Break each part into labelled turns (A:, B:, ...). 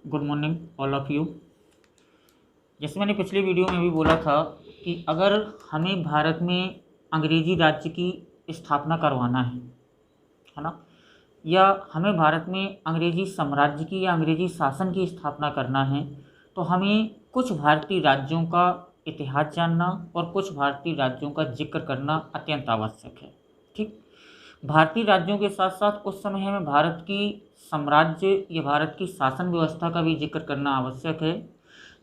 A: Good morning all of you. जैसे मैंने पिछली वीडियो में भी बोला था कि अगर हमें भारत में अंग्रेजी राज्य की स्थापना करवाना है ना, या हमें भारत में अंग्रेजी साम्राज्य की या अंग्रेजी शासन की स्थापना करना है, तो हमें कुछ भारतीय राज्यों का इतिहास जानना और कुछ भारतीय राज्यों का जिक्र करना अत्यंत आवश्यक है। ठीक, भारतीय राज्यों के साथ साथ उस समय हमें भारत की साम्राज्य या भारत की शासन व्यवस्था का भी जिक्र करना आवश्यक है।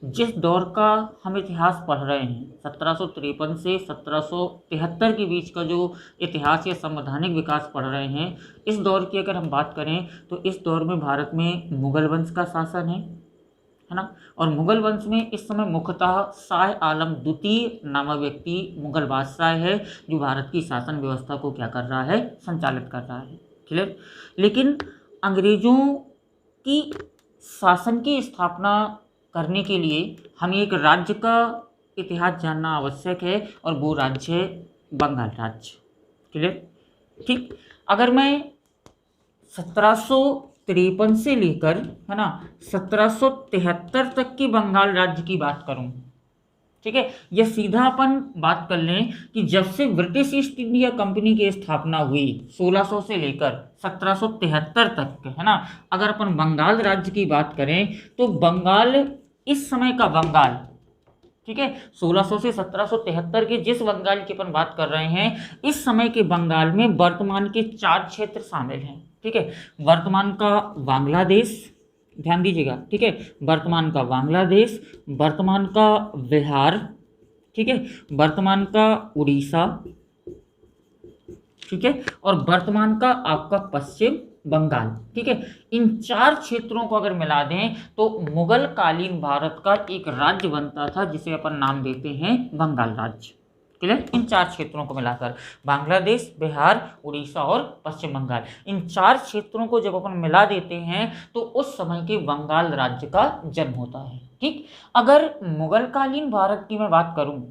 A: जिस दौर का हम इतिहास पढ़ रहे हैं, 1753 से 1773 के बीच का जो इतिहास या संवैधानिक विकास पढ़ रहे हैं, इस दौर की अगर हम बात करें तो इस दौर में भारत में मुगल वंश का शासन है ना। और मुगल वंश में इस समय मुख्यतः शाह आलम द्वितीय नामक व्यक्ति मुगल बादशाह है, जो भारत की शासन व्यवस्था को क्या कर रहा है, संचालित कर रहा है। क्लियर। लेकिन अंग्रेजों की शासन की स्थापना करने के लिए हमें एक राज्य का इतिहास जानना आवश्यक है, और वो राज्य है बंगाल राज्य। क्लियर। ठीक, अगर मैं 1753 से लेकर, है ना, 1773 तक के बंगाल राज्य की बात करूं, ठीक है, यह सीधा अपन बात कर लें कि जब से ब्रिटिश ईस्ट इंडिया कंपनी की स्थापना हुई 1600 से लेकर 1773 तक, है ना, अगर अपन बंगाल राज्य की बात करें तो बंगाल, इस समय का बंगाल, ठीक है, 1600 से 1773 के जिस बंगाल की अपन बात कर रहे हैं, इस समय के बंगाल में वर्तमान के 4 क्षेत्र शामिल हैं। ठीक है, वर्तमान का बांग्लादेश, ध्यान दीजिएगा, ठीक है, वर्तमान का बांग्लादेश, वर्तमान का बिहार, ठीक है, वर्तमान का उड़ीसा, ठीक है, और वर्तमान का आपका पश्चिम बंगाल। ठीक है, इन 4 क्षेत्रों को अगर मिला दें तो मुगल कालीन भारत का एक राज्य बनता था, जिसे अपन नाम देते हैं बंगाल राज्य। क्लियर। इन 4 क्षेत्रों को मिलाकर बांग्लादेश, बिहार, उड़ीसा और पश्चिम बंगाल, इन 4 क्षेत्रों को जब अपन मिला देते हैं तो उस समय के बंगाल राज्य का जन्म होता है। ठीक, अगर मुगल कालीन भारत की मैं बात करूं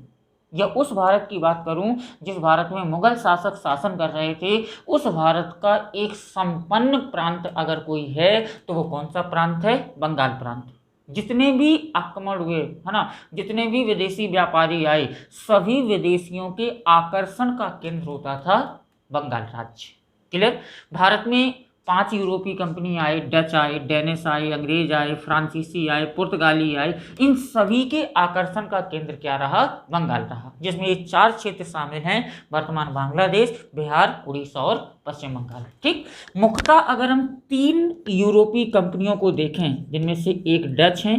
A: या उस भारत की बात करूं जिस भारत में मुगल शासक शासन कर रहे थे, उस भारत का एक संपन्न प्रांत अगर कोई है तो वो कौन सा प्रांत है, बंगाल प्रांत। जितने भी आक्रमण हुए, है ना, जितने भी विदेशी व्यापारी आए, सभी विदेशियों के आकर्षण का केंद्र होता था बंगाल राज्य। क्लियर। भारत में 5 यूरोपीय कंपनी आए, डच आए, डेनिश आए, अंग्रेज आए, फ्रांसीसी आए, पुर्तगाली आए, इन सभी के आकर्षण का केंद्र क्या रहा, बंगाल रहा, जिसमें ये 4 क्षेत्र शामिल हैं, वर्तमान बांग्लादेश, बिहार, उड़ीसा और पश्चिम बंगाल। ठीक, मुख्यतः अगर हम 3 यूरोपीय कंपनियों को देखें, जिनमें से एक डच है,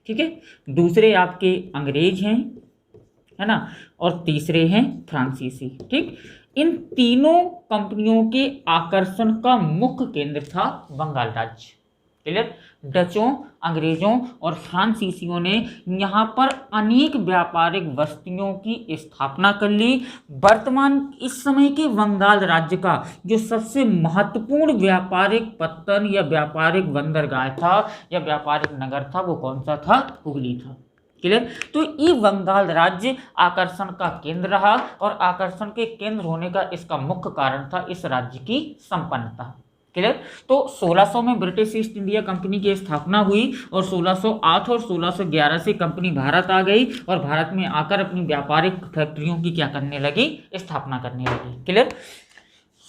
A: ठीक है, दूसरे आपके अंग्रेज हैं, है ना, और तीसरे हैं फ्रांसीसी। ठीक, इन तीनों कंपनियों के आकर्षण का मुख्य केंद्र था बंगाल राज्य। क्लियर। डचों, अंग्रेजों और फ्रांसीसियों ने यहाँ पर अनेक व्यापारिक बस्तियों की स्थापना कर ली। वर्तमान इस समय के बंगाल राज्य का जो सबसे महत्वपूर्ण व्यापारिक पत्तन या व्यापारिक बंदरगाह था या व्यापारिक नगर था, वो कौन सा था, हुगली था। क्लियर। तो ये बंगाल राज्य आकर्षण का केंद्र रहा, और आकर्षण के केंद्र होने का इसका मुख्य कारण था इस राज्य की संपन्नता। क्लियर। तो 1600 में ब्रिटिश ईस्ट इंडिया कंपनी की स्थापना हुई, और 1608 और 1611 से कंपनी भारत आ गई, और भारत में आकर अपनी व्यापारिक फैक्ट्रियों की क्या करने लगी, स्थापना करने लगी। क्लियर।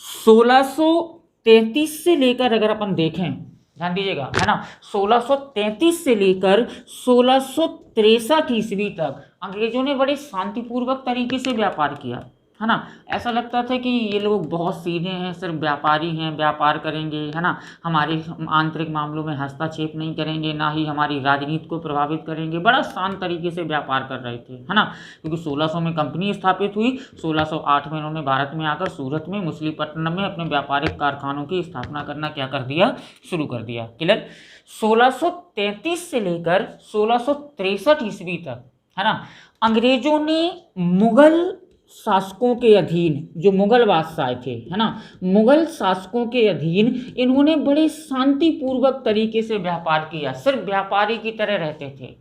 A: 1633 से लेकर अगर अपन देखें, ध्यान दीजिएगा, है ना, 1633 से लेकर 1663 ईस्वी तक अंग्रेजों ने बड़े शांतिपूर्वक तरीके से व्यापार किया, है ना। ऐसा लगता था कि ये लोग बहुत सीधे हैं, सिर्फ व्यापारी हैं, व्यापार करेंगे, है ना, हमारे आंतरिक मामलों में हस्तक्षेप नहीं करेंगे, ना ही हमारी राजनीति को प्रभावित करेंगे। बड़ा शांत तरीके से व्यापार कर रहे थे, है ना, क्योंकि 1600 में कंपनी स्थापित हुई, 1608 में इन्होंने भारत में आकर सूरत में, मछलीपट्टनम में अपने व्यापारिक कारखानों की स्थापना करना क्या कर दिया, शुरू कर दिया। क्लियर। 1633 से लेकर 1663 ईस्वी तक, है ना, अंग्रेजों ने मुगल शासकों के अधीन, जो मुगल बादशाह थे, है ना, मुगल शासकों के अधीन इन्होंने बड़े शांतिपूर्वक तरीके से व्यापार किया, सिर्फ व्यापारी की तरह रहते थे,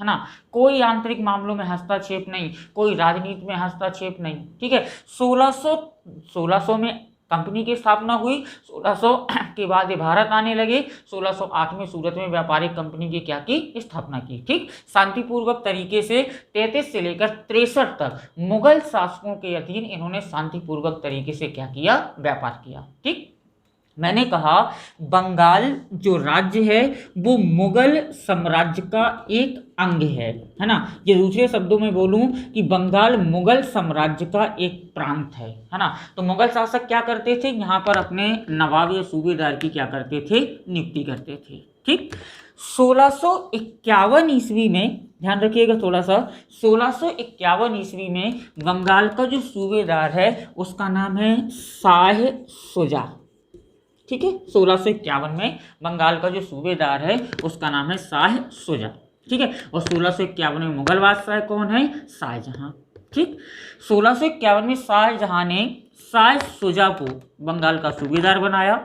A: है ना, कोई आंतरिक मामलों में हस्तक्षेप नहीं, कोई राजनीति में हस्तक्षेप नहीं, ठीक है। 1600 में कंपनी की स्थापना हुई, 1600 के बाद ये भारत आने लगे, 1608 में सूरत में व्यापारिक कंपनी की क्या की, स्थापना की, ठीक। शांतिपूर्वक तरीके से 33 से लेकर 63 तक मुगल शासकों के अधीन इन्होंने शांतिपूर्वक तरीके से क्या किया, व्यापार किया, ठीक। मैंने कहा बंगाल जो राज्य है वो मुगल साम्राज्य का एक अंग है ना। ये दूसरे शब्दों में बोलूं कि बंगाल मुगल साम्राज्य का एक प्रांत है ना। तो मुगल शासक क्या करते थे, यहाँ पर अपने नवाब या सूबेदार की क्या करते थे, नियुक्ति करते थे, ठीक। 1651 ईस्वी में, ध्यान रखिएगा थोड़ा सा, 1651 ईस्वी में बंगाल का जो सूबेदार है उसका नाम है शाह शुजा, ठीक है। 1651 में बंगाल का जो सूबेदार है उसका नाम है शाह शुजा, ठीक है। और 1651 में मुगल बादशाह कौन है, शाहजहां, ठीक। 1651 में शाहजहां ने शाह शुजा को बंगाल का सूबेदार बनाया,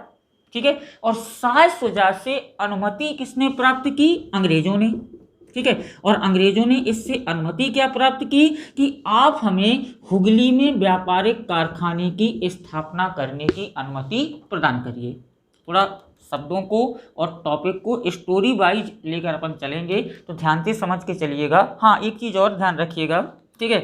A: ठीक है। और शाह शुजा से अनुमति किसने प्राप्त की, अंग्रेजों ने, ठीक है। और अंग्रेजों ने इससे अनुमति क्या प्राप्त की कि आप हमें हुगली में व्यापारिक कारखाने की स्थापना करने की अनुमति प्रदान करिए। थोड़ा शब्दों को और टॉपिक को स्टोरी वाइज लेकर अपन चलेंगे, तो ध्यान से समझ के चलिएगा। हाँ, एक चीज़ और ध्यान रखिएगा, ठीक है।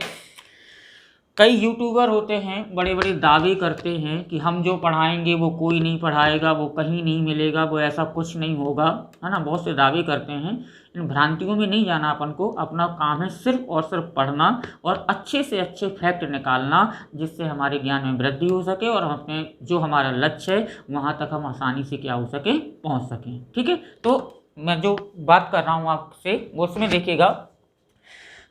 A: कई यूट्यूबर होते हैं, बड़े बड़े दावे करते हैं कि हम जो पढ़ाएंगे वो कोई नहीं पढ़ाएगा, वो कहीं नहीं मिलेगा, वो ऐसा कुछ नहीं होगा, है ना। बहुत से दावे करते हैं। इन भ्रांतियों में नहीं जाना अपन को, अपना काम है सिर्फ और सिर्फ पढ़ना और अच्छे से अच्छे फैक्ट निकालना, जिससे हमारे ज्ञान में वृद्धि हो सके और हम अपने जो हमारा लक्ष्य है वहाँ तक हम आसानी से क्या हो सके, पहुँच सकें, ठीक है। तो मैं जो बात कर रहा हूँ आपसे वो उसमें देखिएगा,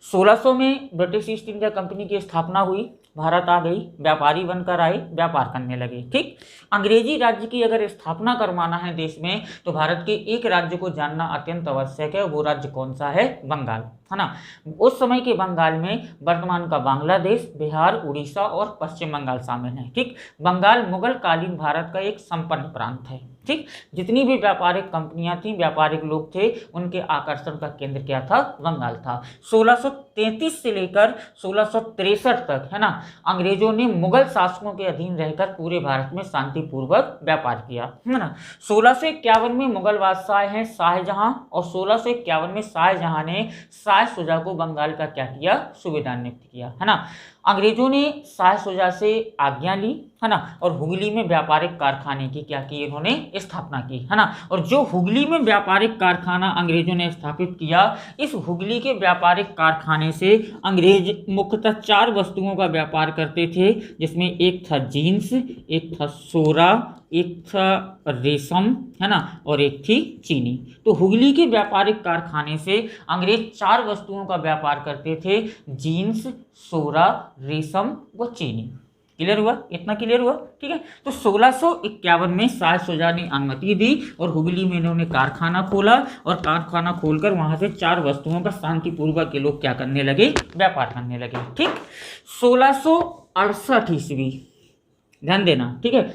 A: 1600 में ब्रिटिश ईस्ट इंडिया कंपनी की स्थापना हुई, भारत आ गई, व्यापारी बनकर आए, व्यापार करने लगे, ठीक। अंग्रेजी राज्य की अगर स्थापना करवाना है देश में तो भारत के एक राज्य को जानना अत्यंत आवश्यक है, वो राज्य कौन सा है, बंगाल, है ना। उस समय के बंगाल में वर्तमान का बांग्लादेश, बिहार, उड़ीसा और पश्चिम बंगाल शामिल है, ठीक। बंगाल मुगल कालीन भारत का एक संपन्न प्रांत है, ठीक। जितनी भी व्यापारिक कंपनियां थी, व्यापारिक लोग थे, उनके आकर्षण का केंद्र क्या था, बंगाल था। 1633 से लेकर 1663 तक, है ना, अंग्रेजों ने मुगल शासकों के अधीन रहकर पूरे भारत में शांतिपूर्वक व्यापार किया, है ना। 1651 में मुगल बादशाह हैं शाहजहां, और 1651 में शाहजहां ने शाह शुजा को बंगाल का क्या किया, सूबेदार नियुक्त किया, है ना। अंग्रेजों ने शाह शुजा से आज्ञा ली, है ना, और हुगली में व्यापारिक कारखाने की क्या की, इन्होंने स्थापना की, है ना। और जो हुगली में व्यापारिक कारखाना अंग्रेजों ने स्थापित किया, इस हुगली के व्यापारिक कारखाने से अंग्रेज मुख्यतः 4 वस्तुओं का व्यापार करते थे, जिसमें एक था जीन्स, एक था सोरा, एक था रेशम, है ना, और एक थी चीनी। तो हुगली के व्यापारिक कारखाने से अंग्रेज 4 वस्तुओं का व्यापार करते थे, जीन्स, सोरा, रेशम व चीनी। क्लियर हुआ, इतना क्लियर हुआ, ठीक है। तो 1651 में शाह शुजा ने अनुमति दी और हुगली में इन्होंने कारखाना खोला, और कारखाना खोलकर वहां से 4 वस्तुओं का शांतिपूर्वक के लोग क्या करने लगे, व्यापार करने लगे, ठीक। 1668 ईस्वी, ध्यान देना, ठीक है।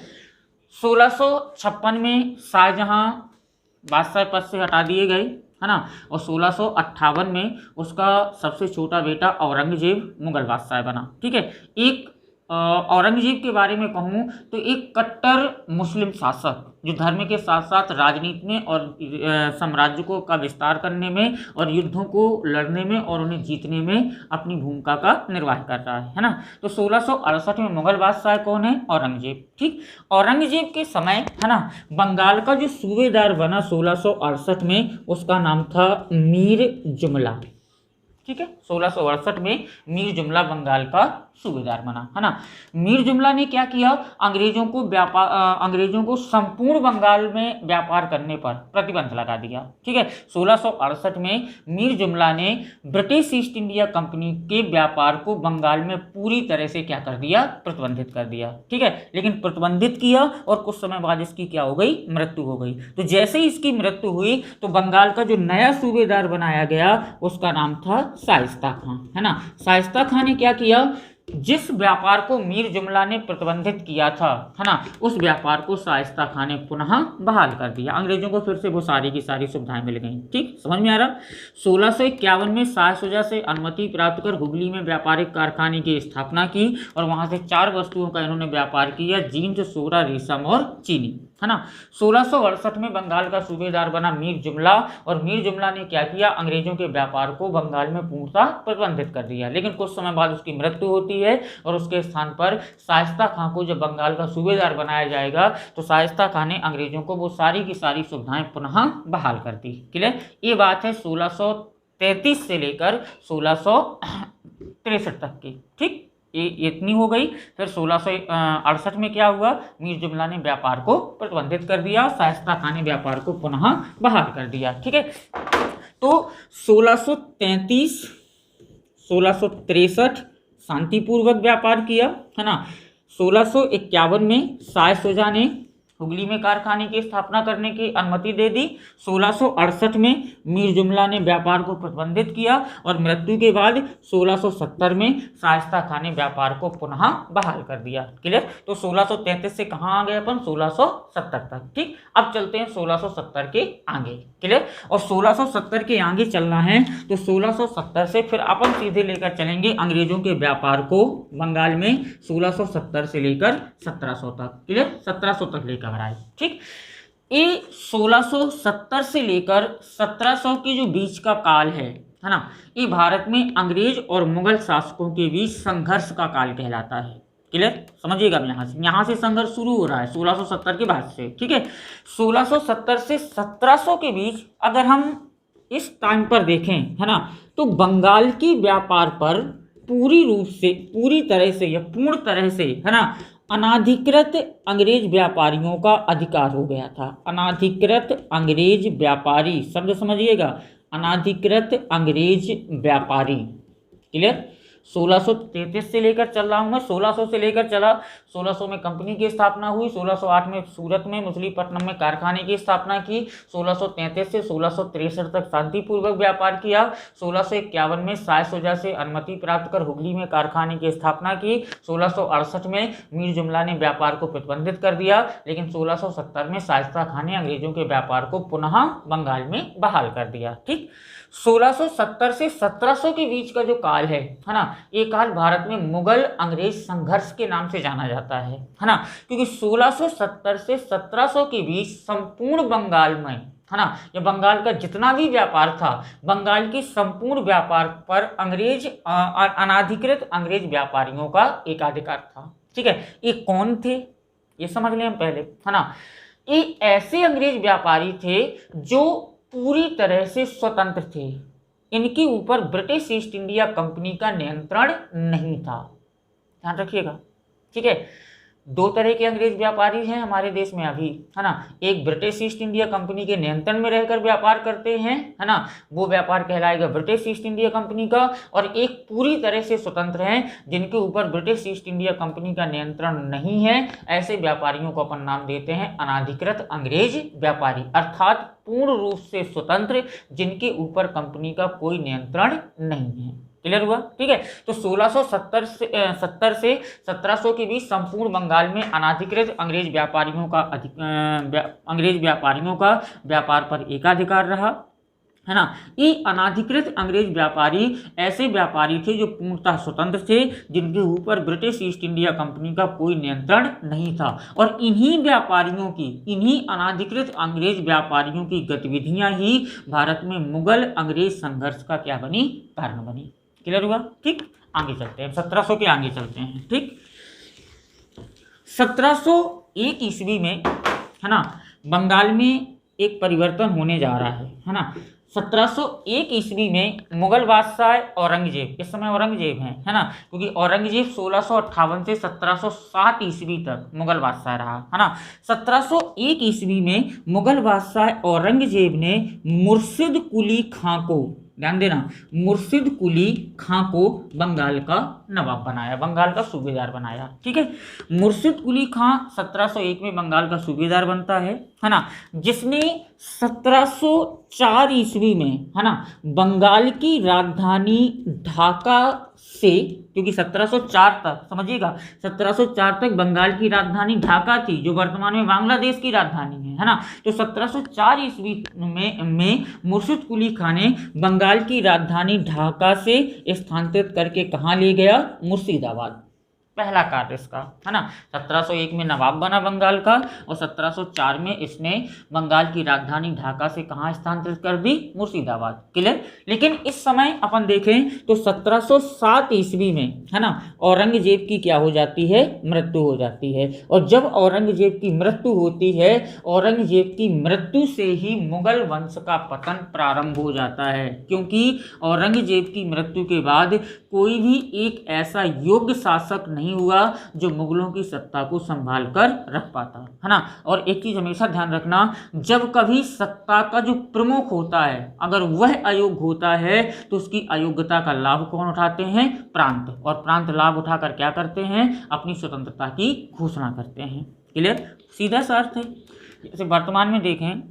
A: 1656 में शाहजहां बादशाह पद से हटा दिए गए, है ना, और 1658 में उसका सबसे छोटा बेटा औरंगजेब मुगल बादशाह बना, ठीक है। एक औरंगजेब के बारे में कहूँ तो एक कट्टर मुस्लिम शासक, जो धर्म के साथ साथ राजनीति में और साम्राज्य को का विस्तार करने में और युद्धों को लड़ने में और उन्हें जीतने में अपनी भूमिका का निर्वाह कर रहा है ना। तो 1668 में मुगल बादशाह कौन है, औरंगजेब, ठीक। औरंगजेब के समय, है ना, बंगाल का जो सूबेदार बना 1668 में, उसका नाम था मीर जुमला, ठीक है। 1668 में मीर जुमला बंगाल का सूबेदार बना, है ना। मीर जुमला ने क्या किया, अंग्रेजों को संपूर्ण बंगाल में व्यापार करने पर प्रतिबंध लगा दिया, ठीक है। 1668 में मीर जुमला ने ब्रिटिश ईस्ट इंडिया कंपनी के व्यापार को बंगाल में पूरी तरह से क्या कर दिया, प्रतिबंधित कर दिया, ठीक है। लेकिन प्रतिबंधित किया और कुछ समय बाद इसकी क्या हो गई, मृत्यु हो गई। तो जैसे ही इसकी मृत्यु हुई तो बंगाल का जो नया सूबेदार बनाया गया उसका नाम था शाइस्ता खां, है ना। शाइस्ता खां ने क्या किया, जिस व्यापार को मीर जुमला ने प्रतिबंधित किया था, है ना, उस व्यापार को शाइस्ता खान ने पुनः बहाल कर दिया। अंग्रेजों को फिर से वो सारी की सारी सुविधाएं मिल गई। ठीक, समझ में आ रहा। 1651 में शाह शुजा से अनुमति प्राप्त कर हुगली में व्यापारिक कारखाने की स्थापना की और वहां से 4 वस्तुओं का इन्होंने व्यापार किया, जींस, सोरा, रेशम और चीनी, है ना। 1668 में बंगाल का सूबेदार बना मीर जुमला, और मीर जुमला ने क्या किया, अंग्रेजों के व्यापार को बंगाल में पूर्णतः प्रतिबंधित कर दिया। लेकिन कुछ समय बाद उसकी मृत्यु होती है और उसके स्थान पर शाइस्ता खां को जब बंगाल का सूबेदार बनाया जाएगा तो शाइस्ता खां ने अंग्रेजों को वो सारी की सारी सुविधाएं पुनः बहाल कर दी। क्लियर, ये बात है 1633 से लेकर 1663 तक की। ठीक, ये इतनी हो गई। फिर 1668 में क्या हुआ, मीर जुमला ने व्यापार को प्रतिबंधित कर दिया, शाइस्ता खान ने व्यापार को पुनः बहाल कर दिया। ठीक है, तो 1633 1663 शांतिपूर्वक व्यापार किया, है ना। 1651 में शाह शुजा ने हुगली में कारखाने की स्थापना करने की अनुमति दे दी। 1668 में मीर जुमला ने व्यापार को प्रतिबंधित किया और मृत्यु के बाद 1670 में शाइस्ता खान ने व्यापार को पुनः बहाल कर दिया। क्लियर, तो 1633 से कहाँ आ गए अपन, 1670 तक। ठीक, अब चलते हैं 1670 के आगे। क्लियर, और 1670 के आगे चलना है तो 1670 से फिर अपन सीधे लेकर चलेंगे अंग्रेजों के व्यापार को बंगाल में 1670 से लेकर 1700 तक। क्लियर, 1700 तक लेकर आए। ठीक, ये 1670 से लेकर 1700 के जो बीच का काल है ना, ये भारत में अंग्रेज और मुगल शासकों के बीच संघर्ष का काल कहलाता है। क्लियर, समझिएगा, यहाँ से संघर्ष शुरू हो रहा है 1670 के बाद से। ठीक है, 1670 से 1700 के बीच अगर हम इस टाइम पर देखें, है ना, तो बंगाल के व्यापार पर पूरी तरह से या पूर्ण तरह से, है ना, अनाधिकृत अंग्रेज व्यापारियों का अधिकार हो गया था। अनाधिकृत अंग्रेज व्यापारी, शब्द समझिएगा, अनाधिकृत अंग्रेज व्यापारी। क्लियर, 1633 से लेकर चल रहा हूँ मैं, 1600 से लेकर चला। 1600 में कंपनी की स्थापना हुई, 1608 में सूरत में मछलीपट्टनम में कारखाने की स्थापना की, 1633 से 1663 तक शांतिपूर्वक व्यापार किया। 1651 में शाह शुजा से अनुमति प्राप्त कर हुगली में कारखाने की स्थापना की। 1668 में मीर जुमला ने व्यापार को प्रतिबंधित कर दिया, लेकिन 1670 में शाइस्ता खान ने अंग्रेजों के व्यापार को पुनः बंगाल में बहाल कर दिया। ठीक, 1670 से 1700 के बीच का जो काल है ना, ये काल भारत में मुगल अंग्रेज संघर्ष के नाम से जाना जाता है ना, क्योंकि 1670 से 1700 के बीच संपूर्ण बंगाल में, है ना, ये बंगाल का जितना भी व्यापार था, बंगाल के संपूर्ण व्यापार पर अंग्रेज अनाधिकृत अंग्रेज व्यापारियों का एकाधिकार था। ठीक है, ये कौन थे ये समझ लें हम पहले, है ना। ये ऐसे अंग्रेज व्यापारी थे जो पूरी तरह से स्वतंत्र थे, इनके ऊपर ब्रिटिश ईस्ट इंडिया कंपनी का नियंत्रण नहीं था, ध्यान रखिएगा। ठीक है, 2 तरह के अंग्रेज व्यापारी हैं हमारे देश में अभी, है ना। एक ब्रिटिश ईस्ट इंडिया कंपनी के नियंत्रण में रहकर व्यापार करते हैं, है ना, वो व्यापार कहलाएगा ब्रिटिश ईस्ट इंडिया कंपनी का। और एक पूरी तरह से स्वतंत्र हैं जिनके ऊपर ब्रिटिश ईस्ट इंडिया कंपनी का नियंत्रण नहीं है। ऐसे व्यापारियों को अपन नाम देते हैं अनाधिकृत अंग्रेज व्यापारी, अर्थात पूर्ण रूप से स्वतंत्र, जिनके ऊपर कंपनी का कोई नियंत्रण नहीं है। क्लियर हुआ। ठीक है, तो 1670 से 1700 के बीच संपूर्ण बंगाल में अनाधिकृत अंग्रेज व्यापारियों का व्यापार पर एकाधिकार रहा, है ना। ये अनाधिकृत अंग्रेज व्यापारी ऐसे व्यापारी थे जो पूर्णतः स्वतंत्र थे, जिनके ऊपर ब्रिटिश ईस्ट इंडिया कंपनी का कोई नियंत्रण नहीं था। और इन्हीं अनाधिकृत अंग्रेज व्यापारियों की गतिविधियां ही भारत में मुगल अंग्रेज संघर्ष का क्या बनी, कारण बनी। क्लियर हुआ। ठीक, आगे चलते हैं, 1700 के आगे चलते हैं। ठीक, 1701 ईस्वी में, है ना, बंगाल में एक परिवर्तन होने जा रहा है ना। 1701 ईस्वी में मुगल बादशाह औरंगजेब, इस समय औरंगजेब हैं, है ना, क्योंकि औरंगजेब 1658 से 1707 ईस्वी तक मुगल बादशाह रहा, है ना। 1701 ईस्वी में मुगल बादशाह औरंगजेब ने मुर्शिद कुली खां को, ध्यान देना, मुर्शिद कुली खां को बंगाल का नवाब बनाया, बंगाल का सूबेदार बनाया। ठीक है, मुर्शिद कुली खां 1701 में बंगाल का सूबेदार बनता है है ना, जिसने 1704 ईस्वी में, है ना, बंगाल की राजधानी ढाका से, क्योंकि 1704 तक समझिएगा, 1704 तक बंगाल की राजधानी ढाका थी जो वर्तमान में बांग्लादेश की राजधानी है ना। तो 1704 ईस्वी में मुर्शिद कुली खान ने बंगाल की राजधानी ढाका से स्थानांतरित करके कहाँ ले गया? मुर्शिदाबाद। पहला कार्य इसका, है ना। 1701 में नवाब बना बंगाल का, और 1704 में इसने बंगाल की राजधानी ढाका से कहाँ स्थानांतरित कर दी? मुर्शिदाबाद। क्लियर। लेकिन इस समय अपन देखें तो 1707 ईस्वी में, है ना, औरंगजेब की क्या हो जाती है? मृत्यु हो जाती है। और जब औरंगजेब की मृत्यु होती है, औरंगजेब की मृत्यु से ही मुगल वंश का पतन प्रारंभ हो जाता है, क्योंकि औरंगजेब की मृत्यु के बाद कोई भी एक ऐसा योग्य शासक नहीं हुआ जो मुगलों की सत्ता को संभाल कर रख पाता, है ना। और एक चीज हमेशा ध्यान रखना, जब कभी सत्ता का जो प्रमुख होता है अगर वह अयोग्य होता है तो उसकी अयोग्यता का लाभ कौन उठाते हैं? प्रांत। और प्रांत लाभ उठाकर क्या करते हैं? अपनी स्वतंत्रता की घोषणा करते हैं। क्लियर। सीधा सा अर्थ है। जैसे वर्तमान में देखें,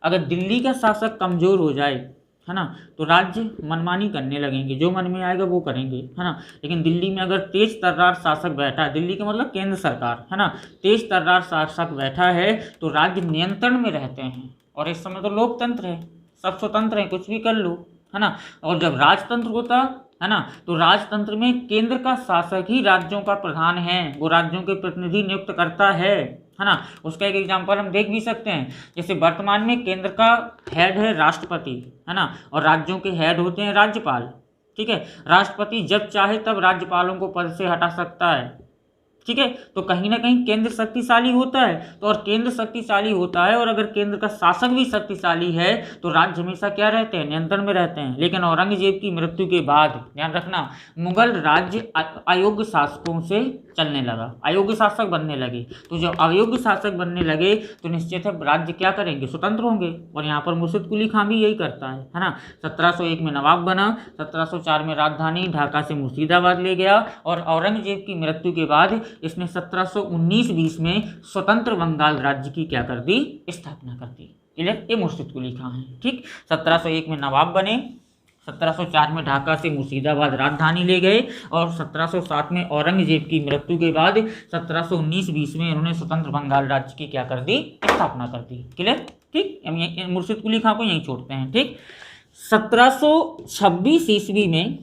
A: अगर दिल्ली का शासक कमजोर हो जाए, है ना, तो राज्य मनमानी करने लगेंगे, जो मन में आएगा वो करेंगे, है ना। लेकिन दिल्ली में अगर तेज तर्रार शासक बैठा है, दिल्ली का मतलब केंद्र सरकार, है ना, तेज तर्रार शासक बैठा है तो राज्य नियंत्रण में रहते हैं। और इस समय तो लोकतंत्र है, सब स्वतंत्र है, कुछ भी कर लो, है ना। और जब राजतंत्र होता है ना, तो राजतंत्र में केंद्र का शासक ही राज्यों का प्रधान है, वो राज्यों के प्रतिनिधि नियुक्त करता है ना। उसका एक एग्जांपल हम देख भी सकते हैं, जैसे वर्तमान में केंद्र का हेड है राष्ट्रपति, है ना, और राज्यों के हेड होते हैं राज्यपाल। ठीक है। राष्ट्रपति जब चाहे तब राज्यपालों को पद से हटा सकता है। ठीक है। तो कहीं ना कहीं केंद्र शक्तिशाली होता है, तो और केंद्र शक्तिशाली होता है, और अगर केंद्र का शासक भी शक्तिशाली है तो राज्य हमेशा क्या रहते हैं? नियंत्रण में रहते हैं। लेकिन औरंगजेब की मृत्यु के बाद ध्यान रखना, मुगल राज्य अयोग्य शासकों से चलने लगा, अयोग्य शासक बनने लगे। तो जब अयोग्य शासक बनने लगे तो निश्चित है राज्य क्या करेंगे? स्वतंत्र होंगे। और यहाँ पर मुर्शिद कुली खान भी यही करता है ना। 1701 में नवाब बना, 1704 में राजधानी ढाका से मुर्शिदाबाद ले गया, और औरंगजेब की मृत्यु के बाद इसने 1719-20 में स्वतंत्र बंगाल राज्य की क्या कर दी? स्थापना कर दी। ये मुर्शिद कुली खान है। ठीक। 1701 में नवाब बने, 1704 में ढाका से मुर्शिदाबाद राजधानी ले गए, और 1707 में औरंगजेब की मृत्यु के बाद 1719-20 में इन्होंने स्वतंत्र बंगाल राज्य की क्या कर दी? स्थापना कर दी। क्लियर। ठीक। हम मुर्शिद कुली खान को यहीं छोड़ते हैं। ठीक। 1726 ईस्वी में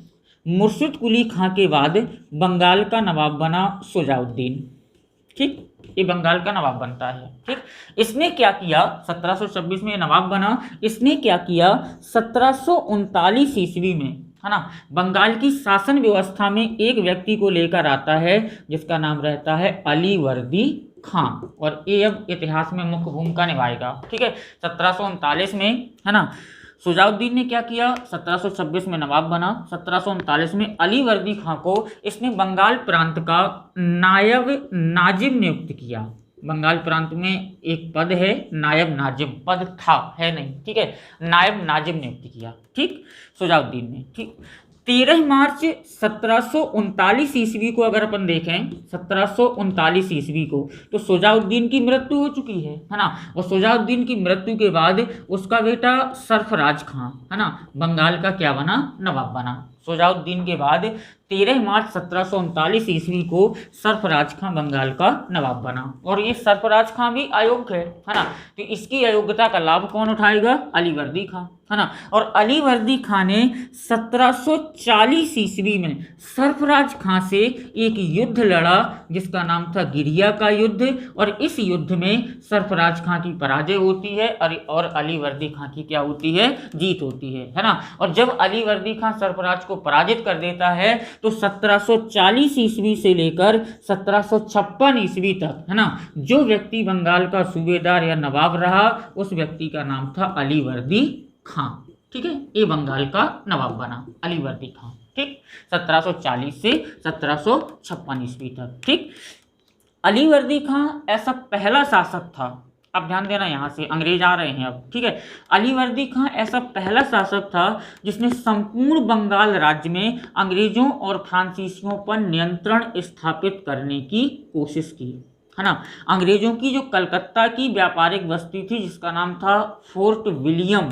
A: मुर्शिद कुली खां के बाद बंगाल का नवाब बना सुजाउद्दीन। ठीक। ये बंगाल का नवाब बनता है। ठीक। इसने क्या किया? 1726 में नवाब बना, इसने क्या किया? 1739 ईस्वी में, है ना, बंगाल की शासन व्यवस्था में एक व्यक्ति को लेकर आता है जिसका नाम रहता है अलीवर्दी खां, और ये अब इतिहास में मुख्य भूमिका निभाएगा। ठीक है। 1739 में, है ना, सुजाउद्दीन ने क्या किया? 1726 में नवाब बना, 1739 में अलीवर्दी खां को इसने बंगाल प्रांत का नायब नाजिम नियुक्त किया। बंगाल प्रांत में एक पद है नायब नाजिम, पद था, है नहीं। ठीक है। नायब नाजिम नियुक्त किया। ठीक। सुजाउद्दीन ने। ठीक। 13 मार्च 1739 ईस्वी को अगर अपन देखें, 1739 ईस्वी को, तो सुजाउद्दीन की मृत्यु हो चुकी है ना। और सुजाउद्दीन की मृत्यु के बाद उसका बेटा सरफराज खां, है ना, बंगाल का क्या बना? नवाब बना। सुजाउद्दीन के बाद 13 मार्च 1739 ईस्वी को सरफराज खां बंगाल का नवाब बना। और ये सरफराज खां भी अयोग्य है ना, तो इसकी अयोग्यता का लाभ कौन उठाएगा? अलीवर्दी खां, है ना। और अलीवर्दी खां ने 1740 ईस्वी में सरफराज खां से एक युद्ध लड़ा जिसका नाम था गिरिया का युद्ध, और इस युद्ध में सरफराज खां की पराजय होती है और अलीवर्दी खां की क्या होती है? जीत होती है ना। और जब अलीवर्दी खां सरफराज को पराजित कर देता है तो 1740 ईस्वी से लेकर 1756 ईस्वी तक, है ना, जो व्यक्ति बंगाल का सूबेदार या नवाब रहा उस व्यक्ति का नाम था अलीवर्दी खां। ठीक है। ये बंगाल का नवाब बना अलीवर्दी खां। ठीक। 1740 से 1756 ईस्वी तक। ठीक। अलीवर्दी खां ऐसा पहला शासक था, अब ध्यान देना, यहाँ से अंग्रेज आ रहे हैं अब। ठीक है। अलीवर्दी खां ऐसा पहला शासक था जिसने संपूर्ण बंगाल राज्य में अंग्रेजों और फ्रांसीसियों पर नियंत्रण स्थापित करने की कोशिश की। है ना। अंग्रेजों की जो कलकत्ता की व्यापारिक बस्ती थी जिसका नाम था फोर्ट विलियम,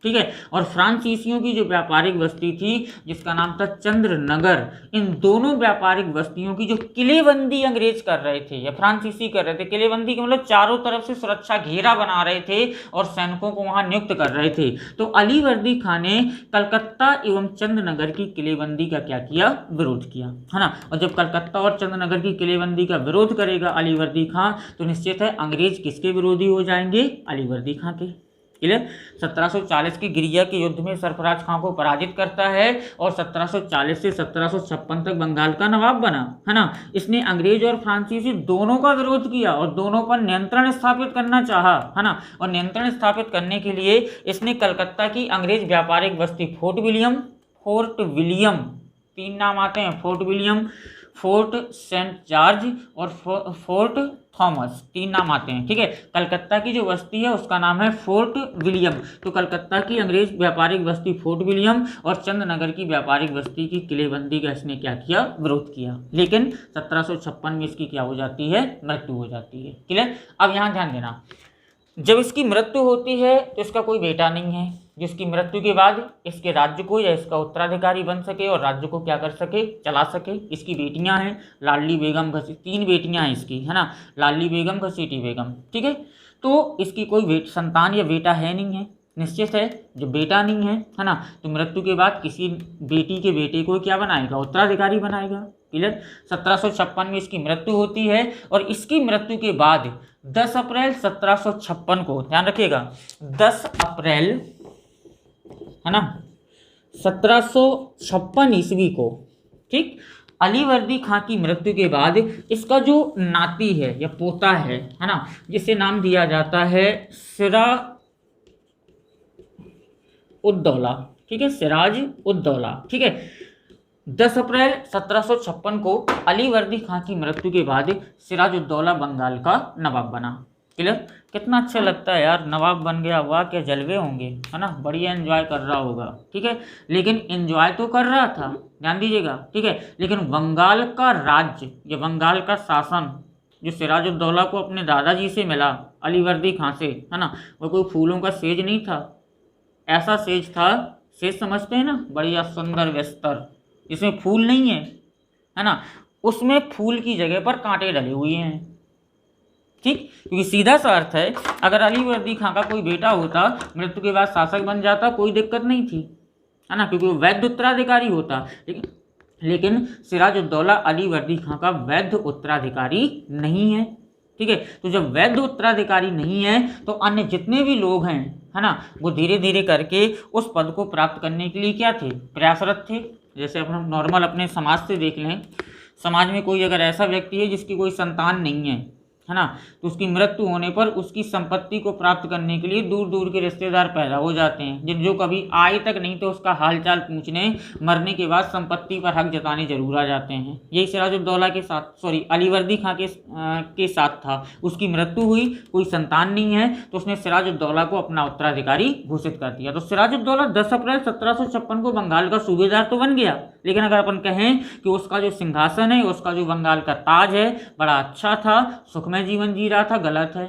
A: ठीक है, और फ्रांसीसियों की जो व्यापारिक बस्ती थी जिसका नाम था चंद्रनगर, इन दोनों व्यापारिक बस्तियों की जो किलेबंदी अंग्रेज कर रहे थे या फ्रांसीसी कर रहे थे, किलेबंदी के मतलब चारों तरफ से सुरक्षा घेरा बना रहे थे और सैनिकों को वहां नियुक्त कर रहे थे। तो अली वर्दी खान ने कलकत्ता एवं चंद्रनगर की किलेबंदी का क्या किया, विरोध किया, है ना। और जब कलकत्ता और चंद्रनगर की किलेबंदी का विरोध करेगा अली वर्दी खान, तो निश्चित है अंग्रेज किसके विरोधी हो जाएंगे, अली वर्दी खान के। क्लियर। 1740 की गिरिया के युद्ध में सरफराज खां को पराजित करता है और 1740 से 1756 तक बंगाल का नवाब बना, है ना। इसने अंग्रेज और फ्रांसीसी दोनों का विरोध किया और दोनों पर नियंत्रण स्थापित करना चाहा, है ना। और नियंत्रण स्थापित करने के लिए इसने कलकत्ता की अंग्रेज व्यापारिक बस्ती फोर्ट विलियम, तीन नाम आते हैं, fort William, fort saint George और फोर्ट थॉमस, तीन नाम आते हैं, ठीक है। कलकत्ता की जो बस्ती है उसका नाम है फोर्ट विलियम। तो कलकत्ता की अंग्रेज व्यापारिक बस्ती फोर्ट विलियम और चंद्रनगर की व्यापारिक बस्ती की किलेबंदी का इसने क्या किया, विरोध किया। लेकिन 1756 में इसकी क्या हो जाती है, मृत्यु हो जाती है। क्लियर। अब यहाँ ध्यान देना, जब इसकी मृत्यु होती है तो इसका कोई बेटा नहीं है जिसकी मृत्यु के बाद इसके राज्य को या इसका उत्तराधिकारी बन सके और राज्य को क्या कर सके, चला सके। इसकी बेटियां हैं, लाडली बेगम तीन बेटियां हैं इसकी, है ना, लाडली बेगम, घसीटी बेगम, ठीक है। तो इसकी कोई संतान या बेटा है नहीं है, निश्चित है जब बेटा नहीं है ना, तो मृत्यु के बाद किसी बेटी के बेटे को क्या बनाएगा, उत्तराधिकारी बनाएगा। क्लियर। 1756 में इसकी मृत्यु होती है और इसकी मृत्यु के बाद 10 अप्रैल 1756 को, ध्यान रखिएगा, 10 अप्रैल, है ना, 1756 ईस्वी को, ठीक, अली वर्दी खां की मृत्यु के बाद इसका जो नाती है या पोता है ना, जिसे नाम दिया जाता है सिराज-उद-दौला, ठीक है, सिराज-उद-दौला, ठीक है। 10 अप्रैल 1756 को अली वर्दी खां की मृत्यु के बाद सिराज-उद-दौला बंगाल का नवाब बना। क्लियर। कितना अच्छा लगता है यार, नवाब बन गया, वाह क्या जलवे होंगे, है ना, बढ़िया एंजॉय कर रहा होगा, ठीक है। लेकिन एंजॉय तो कर रहा था, ध्यान दीजिएगा, ठीक है, लेकिन बंगाल का राज्य या बंगाल का शासन जो सिराज-उद-दौला को अपने दादाजी से मिला, अली वर्दी खां से, है ना, वो कोई फूलों का सेज नहीं था, ऐसा सेज था, सेज समझते हैं ना, बढ़िया सुंदर विस्तर, इसमें फूल नहीं है ना, उसमें फूल की जगह पर कांटे डले हुए हैं, ठीक। क्योंकि सीधा सा अर्थ है, अगर अली वर्दी खां का कोई बेटा होता, मृत्यु के बाद शासक बन जाता, कोई दिक्कत नहीं थी, है ना, क्योंकि वो वैध उत्तराधिकारी होता। लेकिन सिराज-उद-दौला अली वर्दी खां का वैध उत्तराधिकारी नहीं है, ठीक है। तो जब वैध उत्तराधिकारी नहीं है तो अन्य जितने भी लोग हैं, है ना, वो धीरे धीरे करके उस पद को प्राप्त करने के लिए क्या थे, प्रयासरत थे। जैसे अपन नॉर्मल अपने समाज से देख लें, समाज में कोई अगर ऐसा व्यक्ति है जिसकी कोई संतान नहीं है ना, तो उसकी मृत्यु होने पर उसकी संपत्ति को प्राप्त करने के लिए दूर दूर के रिश्तेदार पैदा हो जाते हैं, जो कभी आए तक नहीं तो उसका हालचाल पूछने, मरने के बाद संपत्ति पर हक जताने जरूर आ जाते हैं। यही सिराज-उद-दौला के साथ, अली वर्दी खां के साथ था। उसकी मृत्यु हुई, कोई संतान नहीं है, तो उसने सिराज-उद-दौला को अपना उत्तराधिकारी घोषित कर दिया। तो सिराज-उद-दौला 10 अप्रैल 1756 को बंगाल का सूबेदार तो बन गया, लेकिन अगर अपन कहें कि उसका जो सिंहासन है, उसका जो बंगाल का ताज है, बड़ा अच्छा था, सुखमय जीवन जी रहा था, गलत है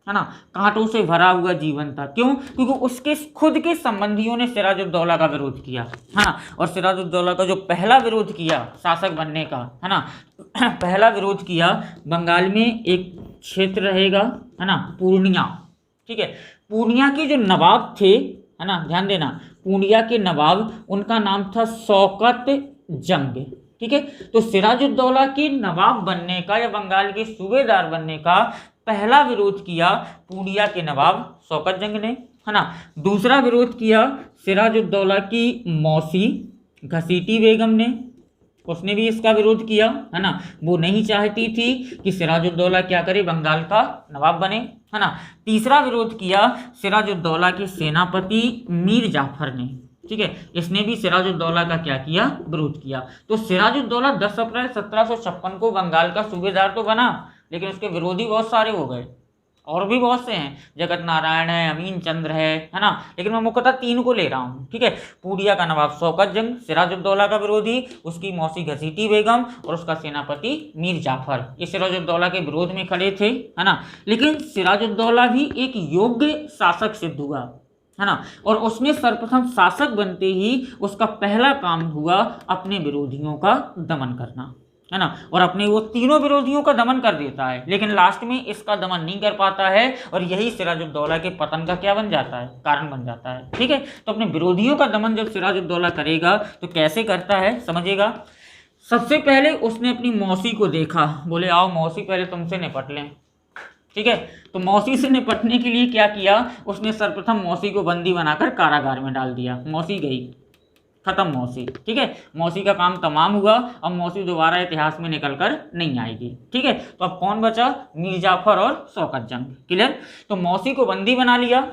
A: ना, कांटों से भरा हुआ जीवन था। क्यों? क्योंकि उसके खुद के संबंधियों ने सिराज-उद-दौला का विरोध किया, है ना। और सिराज-उद-दौला का जो पहला विरोध किया शासक बनने का, है ना, पहला विरोध किया बंगाल में एक क्षेत्र रहेगा, है ना, पूर्णिया, ठीक है। पूर्णिया के जो नवाब थे, है ना, ध्यान देना, पूर्णिया के नवाब, उनका नाम था शौकत जंग, ठीक है। तो सिराज-उद-दौला के नवाब बनने का या बंगाल के सूबेदार बनने का पहला विरोध किया पूर्णिया के नवाब शौकत जंग ने, है ना। दूसरा विरोध किया सिराज-उद-दौला की मौसी घसीटी बेगम ने, उसने भी इसका विरोध किया, है ना। वो नहीं चाहती थी कि सिराज-उद-दौला क्या करे, बंगाल का नवाब बने, है ना। तीसरा विरोध किया सिराज-उद-दौला के सेनापति मीर जाफर ने, ठीक है। इसने भी सिराज-उद-दौला का क्या किया, विरोध किया। तो सिराज-उद-दौला 10 अप्रैल 1756 को बंगाल का सूबेदार तो बना, लेकिन उसके विरोधी बहुत सारे हो गए और भी बहुत से हैं, जगत नारायण है, अमीन चंद्र है ना, लेकिन मैं मुख्यतः 3 को ले रहा हूँ, ठीक है। पूर्णिया का नवाब शौकत जंग, सिराजुद्दौला का विरोधी उसकी मौसी घसीटी बेगम और उसका सेनापति मीर जाफर, ये सिराजुद्दौला के विरोध में खड़े थे, है ना। लेकिन सिराजुद्दौला भी एक योग्य शासक सिद्ध हुआ, है ना, और उसने सर्वप्रथम शासक बनते ही उसका पहला काम हुआ अपने विरोधियों का दमन करना, है ना, और अपने वो तीनों विरोधियों का दमन कर देता है, लेकिन लास्ट में इसका दमन नहीं कर पाता है, और यही सिराजुद्दौला के पतन का क्या बन जाता है, कारण बन जाता है, ठीक है। तो अपने विरोधियों का दमन जब सिराजुद्दौला करेगा तो कैसे करता है समझिएगा। सबसे पहले उसने अपनी मौसी को देखा, बोले आओ मौसी पहले तुमसे निपट लें, ठीक है। तो मौसी से निपटने के लिए क्या किया, उसने सर्वप्रथम मौसी को बंदी बनाकर कारागार में डाल दिया, मौसी गई, खत्म मौसी, ठीक है। मौसी का काम तमाम हुआ, अब मौसी दोबारा इतिहास में निकल कर नहीं आएगी, ठीक है। तो अब कौन बचा, मीर जाफर और शौकत जंग, क्लियर। तो मौसी को बंदी बना लिया,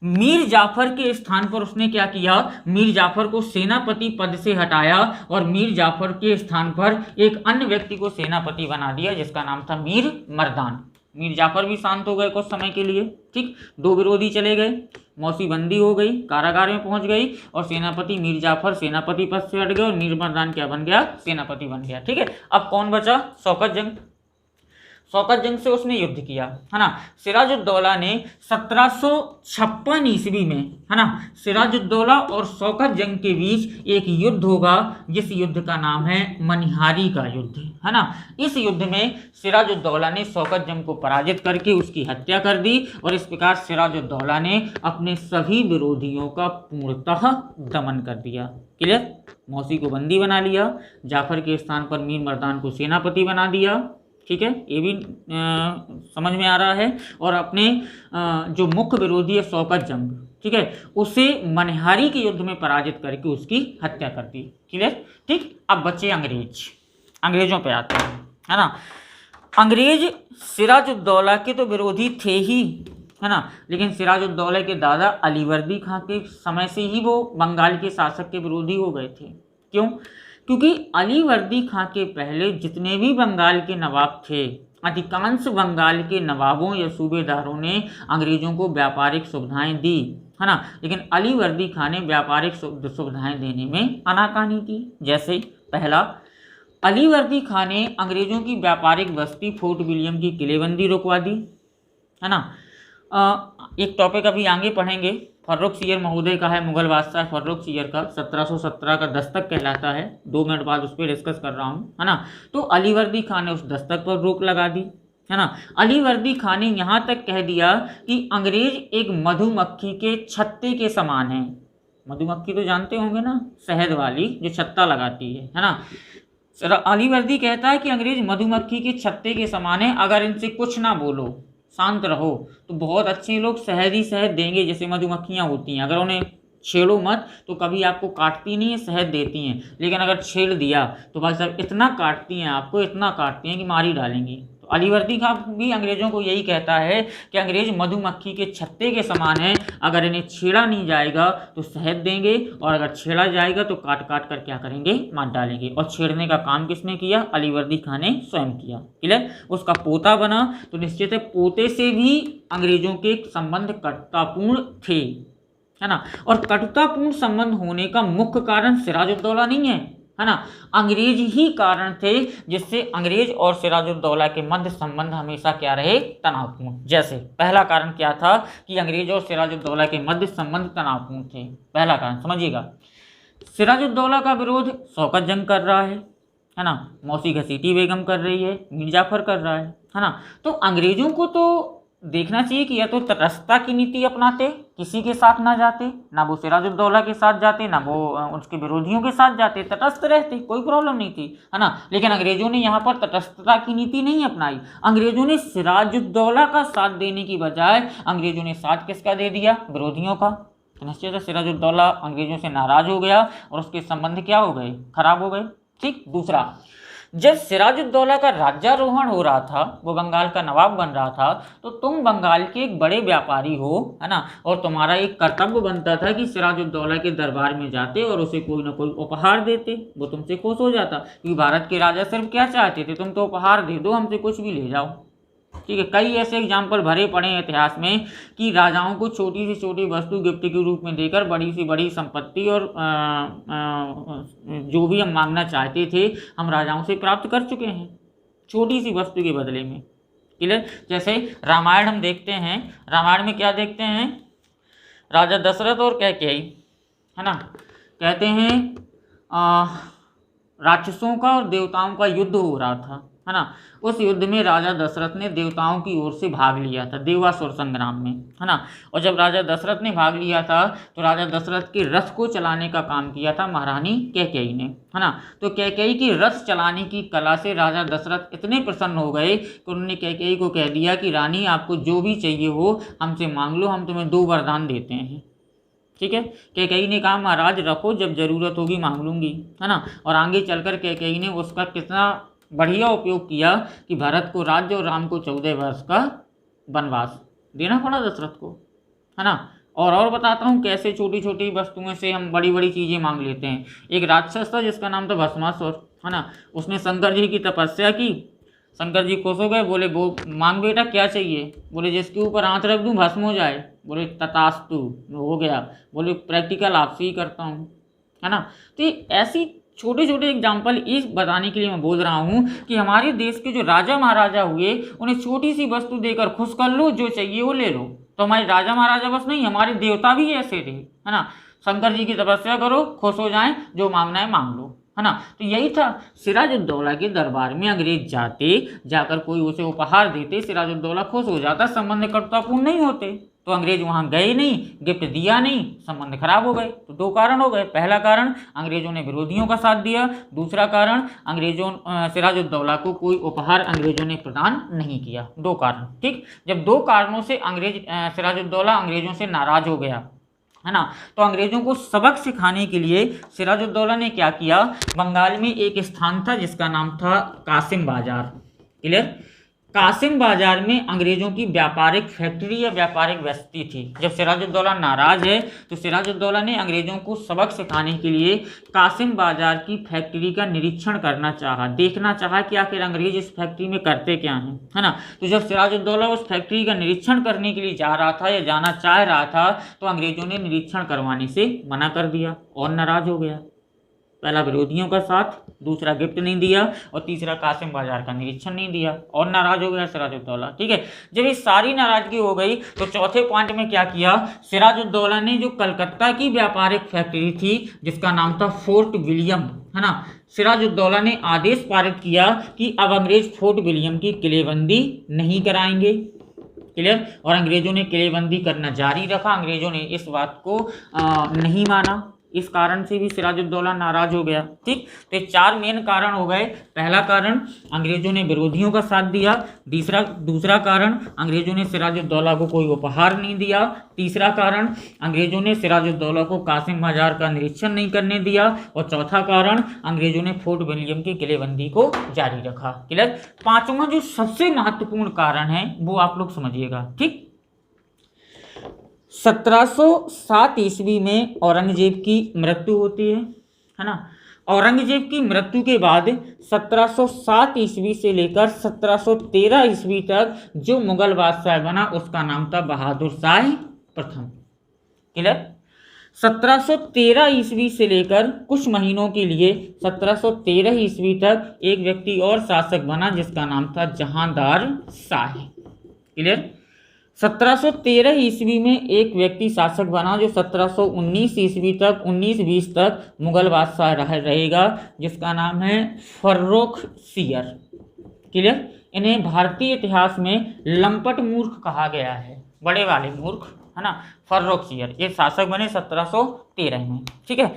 A: मीर जाफर के स्थान पर उसने क्या किया, मीर जाफर को सेनापति पद से हटाया और मीर जाफर के स्थान पर एक अन्य व्यक्ति को सेनापति बना दिया जिसका नाम था मीर मर्दान। मीर जाफर भी शांत हो गए कुछ समय के लिए, ठीक। 2 विरोधी चले गए, मौसी बंदी हो गई, कारागार में पहुंच गई, और सेनापति मीर जाफर सेनापति पद से हट गए और मीर मर्दान क्या बन गया, सेनापति बन गया, ठीक है। अब कौन बचा, शौकत जंग। शौकत जंग से उसने युद्ध किया, है ना। सिराजुद्दौला ने 1756 ईस्वी में, है ना, सिराजुद्दौला और शौकत जंग के बीच एक युद्ध होगा जिस युद्ध का नाम है मनिहारी का युद्ध, है ना। इस युद्ध में सिराजुद्दौला ने शौकत जंग को पराजित करके उसकी हत्या कर दी, और इस प्रकार सिराजुद्दौला ने अपने सभी विरोधियों का पूर्णतः दमन कर दिया, क्लियर। मौसी को बंदी बना लिया, जाफर के स्थान पर मीर मर्दान को सेनापति बना दिया, ठीक है, ये भी समझ में आ रहा है। और अपने जो मुख्य विरोधी है शौकत जंग, ठीक है, उसे मनिहारी के युद्ध में पराजित करके उसकी हत्या कर दी, क्लियर, ठीक। अब बचे अंग्रेज, अंग्रेजों पे आते हैं, है ना। अंग्रेज सिराजुद्दौला के तो विरोधी थे ही, है ना, लेकिन सिराजुद्दौला के दादा अलीवर्दी खां के समय से ही वो बंगाल के शासक के विरोधी हो गए थे। क्यों, क्योंकि अलीवर्दी खां के पहले जितने भी बंगाल के नवाब थे, अधिकांश बंगाल के नवाबों या सूबेदारों ने अंग्रेजों को व्यापारिक सुविधाएं दी, है ना, लेकिन अलीवर्दी खां ने व्यापारिक सुविधाएं देने में आनाकानी की। जैसे पहला, अलीवर्दी खां ने अंग्रेजों की व्यापारिक बस्ती फोर्ट विलियम की किलेबंदी रुकवा दी, है ना। एक टॉपिक अभी आगे पढ़ेंगे, फर्रुखसियर महोदय का है, मुगल बादशाह फर्रुखसियर का 1717 का दस्तक कहलाता है, 2 मिनट बाद उस पर डिस्कस कर रहा हूँ, है ना। तो अलीवर्दी खां ने उस दस्तक पर रोक लगा दी, है ना। अलीवर्दी खां ने यहाँ तक कह दिया कि अंग्रेज एक मधुमक्खी के छत्ते के समान है। मधुमक्खी तो जानते होंगे ना, शहद वाली जो छत्ता लगाती है ना। अलीवर्दी कहता है कि अंग्रेज मधुमक्खी के छत्ते के समान है, अगर इनसे कुछ ना बोलो, शांत रहो, तो बहुत अच्छे लोग शहद ही शहद देंगे, जैसे मधुमक्खियाँ होती हैं, अगर उन्हें छेड़ो मत तो कभी आपको काटती नहीं है, शहद देती हैं, लेकिन अगर छेड़ दिया तो भाई साहब इतना काटती हैं आपको, इतना काटती हैं कि मार ही डालेंगी। तो अलीवर्दी खां भी अंग्रेजों को यही कहता है कि अंग्रेज मधुमक्खी के छत्ते के समान है, अगर इन्हें छेड़ा नहीं जाएगा तो शहद देंगे, और अगर छेड़ा जाएगा तो काट काट कर क्या करेंगे, मार डालेंगे। और छेड़ने का काम किसने किया, अलीवर्दी खां ने स्वयं किया, क्लियर। उसका पोता बना, तो निश्चित है पोते से भी अंग्रेजों के संबंध कटुतापूर्ण थे, है ना। और कटुतापूर्ण संबंध होने का मुख्य कारण सिराजुद्दौला नहीं है ना, अंग्रेज ही कारण थे, जिससे अंग्रेज और सिराजुद्दौला के मध्य संबंध हमेशा क्या रहे, तनावपूर्ण। जैसे पहला कारण क्या था कि अंग्रेज और सिराजुद्दौला के मध्य संबंध तनावपूर्ण थे, पहला कारण समझिएगा। सिराजुद्दौला का विरोध शौकत जंग कर रहा है ना, मौसी घसीटी बेगम कर रही है, मीर जाफर कर रहा है ना। तो अंग्रेजों को तो देखना चाहिए कि या तो तटस्थता की नीति अपनाते, किसी के साथ ना जाते, ना वो सिराजुद्दौला के साथ जाते, ना वो उसके विरोधियों के साथ जाते, तटस्थ रहते, कोई प्रॉब्लम नहीं थी, है ना। लेकिन अंग्रेजों ने यहाँ पर तटस्थता की नीति नहीं अपनाई, अंग्रेजों ने सिराजुद्दौला का साथ देने की बजाय अंग्रेजों ने साथ किसका दे दिया, विरोधियों का। तो निश्चित है सिराजुद्दौला अंग्रेजों से नाराज हो गया और उसके संबंध क्या हो गए, खराब हो गए, ठीक। दूसरा, जब सिराजुद्दौला का राज्यारोहण हो रहा था, वो बंगाल का नवाब बन रहा था, तो तुम बंगाल के एक बड़े व्यापारी हो, है ना, और तुम्हारा एक कर्तव्य बनता था कि सिराजुद्दौला के दरबार में जाते और उसे कोई ना कोई उपहार देते, वो तुमसे खुश हो जाता। क्योंकि भारत के राजा सिर्फ क्या चाहते थे, तुम तो उपहार दे दो, हमसे कुछ भी ले जाओ, ठीक है, कई ऐसे एग्जाम्पल भरे पड़े हैं इतिहास में कि राजाओं को छोटी से छोटी वस्तु गिफ्ट के रूप में देकर बड़ी से बड़ी संपत्ति और जो भी हम मांगना चाहते थे हम राजाओं से प्राप्त कर चुके हैं छोटी सी वस्तु के बदले में। क्लियर। जैसे रामायण हम देखते हैं, रामायण में क्या देखते हैं, राजा दशरथ और कैकेयी, है ना, कहते हैं राक्षसों का और देवताओं का युद्ध हो रहा था, है ना। उस युद्ध में राजा दशरथ ने देवताओं की ओर से भाग लिया था, देवासुर संग्राम में, है ना। और जब राजा दशरथ ने भाग लिया था तो राजा दशरथ के रथ को चलाने का काम किया था महारानी कैकेयी ने, है ना। तो कैकेयी की रथ चलाने की कला से राजा दशरथ इतने प्रसन्न हो गए कि उन्होंने कैकेयी को कह दिया कि रानी आपको जो भी चाहिए हो हमसे मांग लो, हम तुम्हें 2 वरदान देते हैं। ठीक है। कैकेयी ने कहा महाराज रखो, जब जरूरत होगी मांग लूंगी, है ना। और आगे चलकर कैकेयी ने उसका कितना बढ़िया उपयोग किया कि भरत को राज्य और राम को 14 वर्ष का वनवास देना पड़ा दशरथ को, है ना। और बताता हूँ कैसे छोटी छोटी वस्तुओं से हम बड़ी बड़ी चीज़ें मांग लेते हैं। एक राक्षस था जिसका नाम था भस्मासुर, है ना। उसने शंकर जी की तपस्या की, शंकर जी खुश हो गए, बोले वो मांग बेटा क्या चाहिए, बोले जिसके ऊपर हाथ रख दूं भस्म हो जाए, बोले तथास्तु, हो गया, बोले प्रैक्टिकल आपसे ही करता हूँ, है ना। तो ऐसी छोटे छोटे एग्जाम्पल इस बताने के लिए मैं बोल रहा हूँ कि हमारे देश के जो राजा महाराजा हुए उन्हें छोटी सी वस्तु देकर खुश कर लो, जो चाहिए वो ले लो। तो हमारे राजा महाराजा बस नहीं, हमारे देवता भी ऐसे थे, है ना। शंकर जी की तपस्या करो, खुश हो जाएं, जो मांगना है मांग लो, है ना। तो यही था, सिराजुद्दौला के दरबार में अंग्रेज जाकर कोई उसे उपहार देते, सिराजुद्दौला खुश हो जाता, संबंध कटुतापूर्ण नहीं होते। तो अंग्रेज वहां गए नहीं, गिफ्ट दिया नहीं, संबंध खराब हो गए। तो 2 कारण हो गए, पहला कारण अंग्रेजों ने विरोधियों का साथ दिया, दूसरा कारण अंग्रेजों सिराजुद्दौला को कोई उपहार अंग्रेजों ने प्रदान नहीं किया। 2 कारण, ठीक। जब 2 कारणों से सिराजुद्दौला अंग्रेजों से नाराज हो गया, है ना, तो अंग्रेजों को सबक सिखाने के लिए सिराजुद्दौला ने क्या किया, बंगाल में एक स्थान था जिसका नाम था कासिम बाजार। क्लियर। कासिम बाजार में अंग्रेजों की व्यापारिक फैक्ट्री या व्यापारिक बस्ती थी। जब सिराजुद्दौला नाराज है तो सिराजुद्दौला ने अंग्रेजों को सबक सिखाने के लिए कासिम बाजार की फैक्ट्री का निरीक्षण करना चाहा, देखना चाहा कि आखिर अंग्रेज इस फैक्ट्री में करते क्या हैं, है ना। तो जब सिराजुद्दौला उस फैक्ट्री का निरीक्षण करने के लिए जा रहा था या जाना चाह रहा था तो अंग्रेजों ने निरीक्षण करवाने से मना कर दिया और नाराज हो गया। पहला विरोधियों का साथ, दूसरा गिफ्ट नहीं दिया और तीसरा कासिम बाजार का निरीक्षण नहीं दिया और नाराज हो गया सिराजुद्दौला। ठीक है। जब ये सारी नाराजगी हो गई तो चौथे पॉइंट में क्या किया, सिराजुद्दौला ने जो कलकत्ता की व्यापारिक फैक्ट्री थी जिसका नाम था फोर्ट विलियम, है ना, सिराजुद्दौला ने आदेश पारित किया कि अब अंग्रेज फोर्ट विलियम की किलेबंदी नहीं कराएंगे। क्लियर। और अंग्रेजों ने किलेबंदी करना जारी रखा, अंग्रेजों ने इस बात को नहीं माना, इस कारण से भी सिराजुद्दौला नाराज हो गया। ठीक। तो 4 मेन कारण हो गए। पहला कारण अंग्रेजों ने विरोधियों का साथ दिया, दूसरा कारण अंग्रेजों ने सिराजुद्दौला को कोई उपहार नहीं दिया, तीसरा कारण अंग्रेजों ने सिराजुद्दौला को कासिम बाजार का निरीक्षण नहीं करने दिया और चौथा कारण अंग्रेजों ने फोर्ट विलियम की किलेबंदी को जारी रखा। क्लियर। 5वां जो सबसे महत्वपूर्ण कारण है वो आप लोग समझिएगा। ठीक। 1707 ईस्वी में औरंगजेब की मृत्यु होती है ना। औरंगजेब की मृत्यु के बाद 1707 ईस्वी से लेकर 1713 ईस्वी तक जो मुगल बादशाह बना उसका नाम था बहादुर शाह प्रथम। क्लियर। 1713 ईस्वी से लेकर कुछ महीनों के लिए 1713 ईस्वी तक एक व्यक्ति और शासक बना जिसका नाम था जहांदार शाह। क्लियर। 1713 ईस्वी में एक व्यक्ति शासक बना जो 1719 ईस्वी तक 1920 तक मुगल बादशाह रहेगा जिसका नाम है फर्रुखसियर। क्लियर। इन्हें भारतीय इतिहास में लंपट मूर्ख कहा गया है, बड़े वाले मूर्ख, है ना। फर्रुखसियर ये शासक बने 1713 में। ठीक है।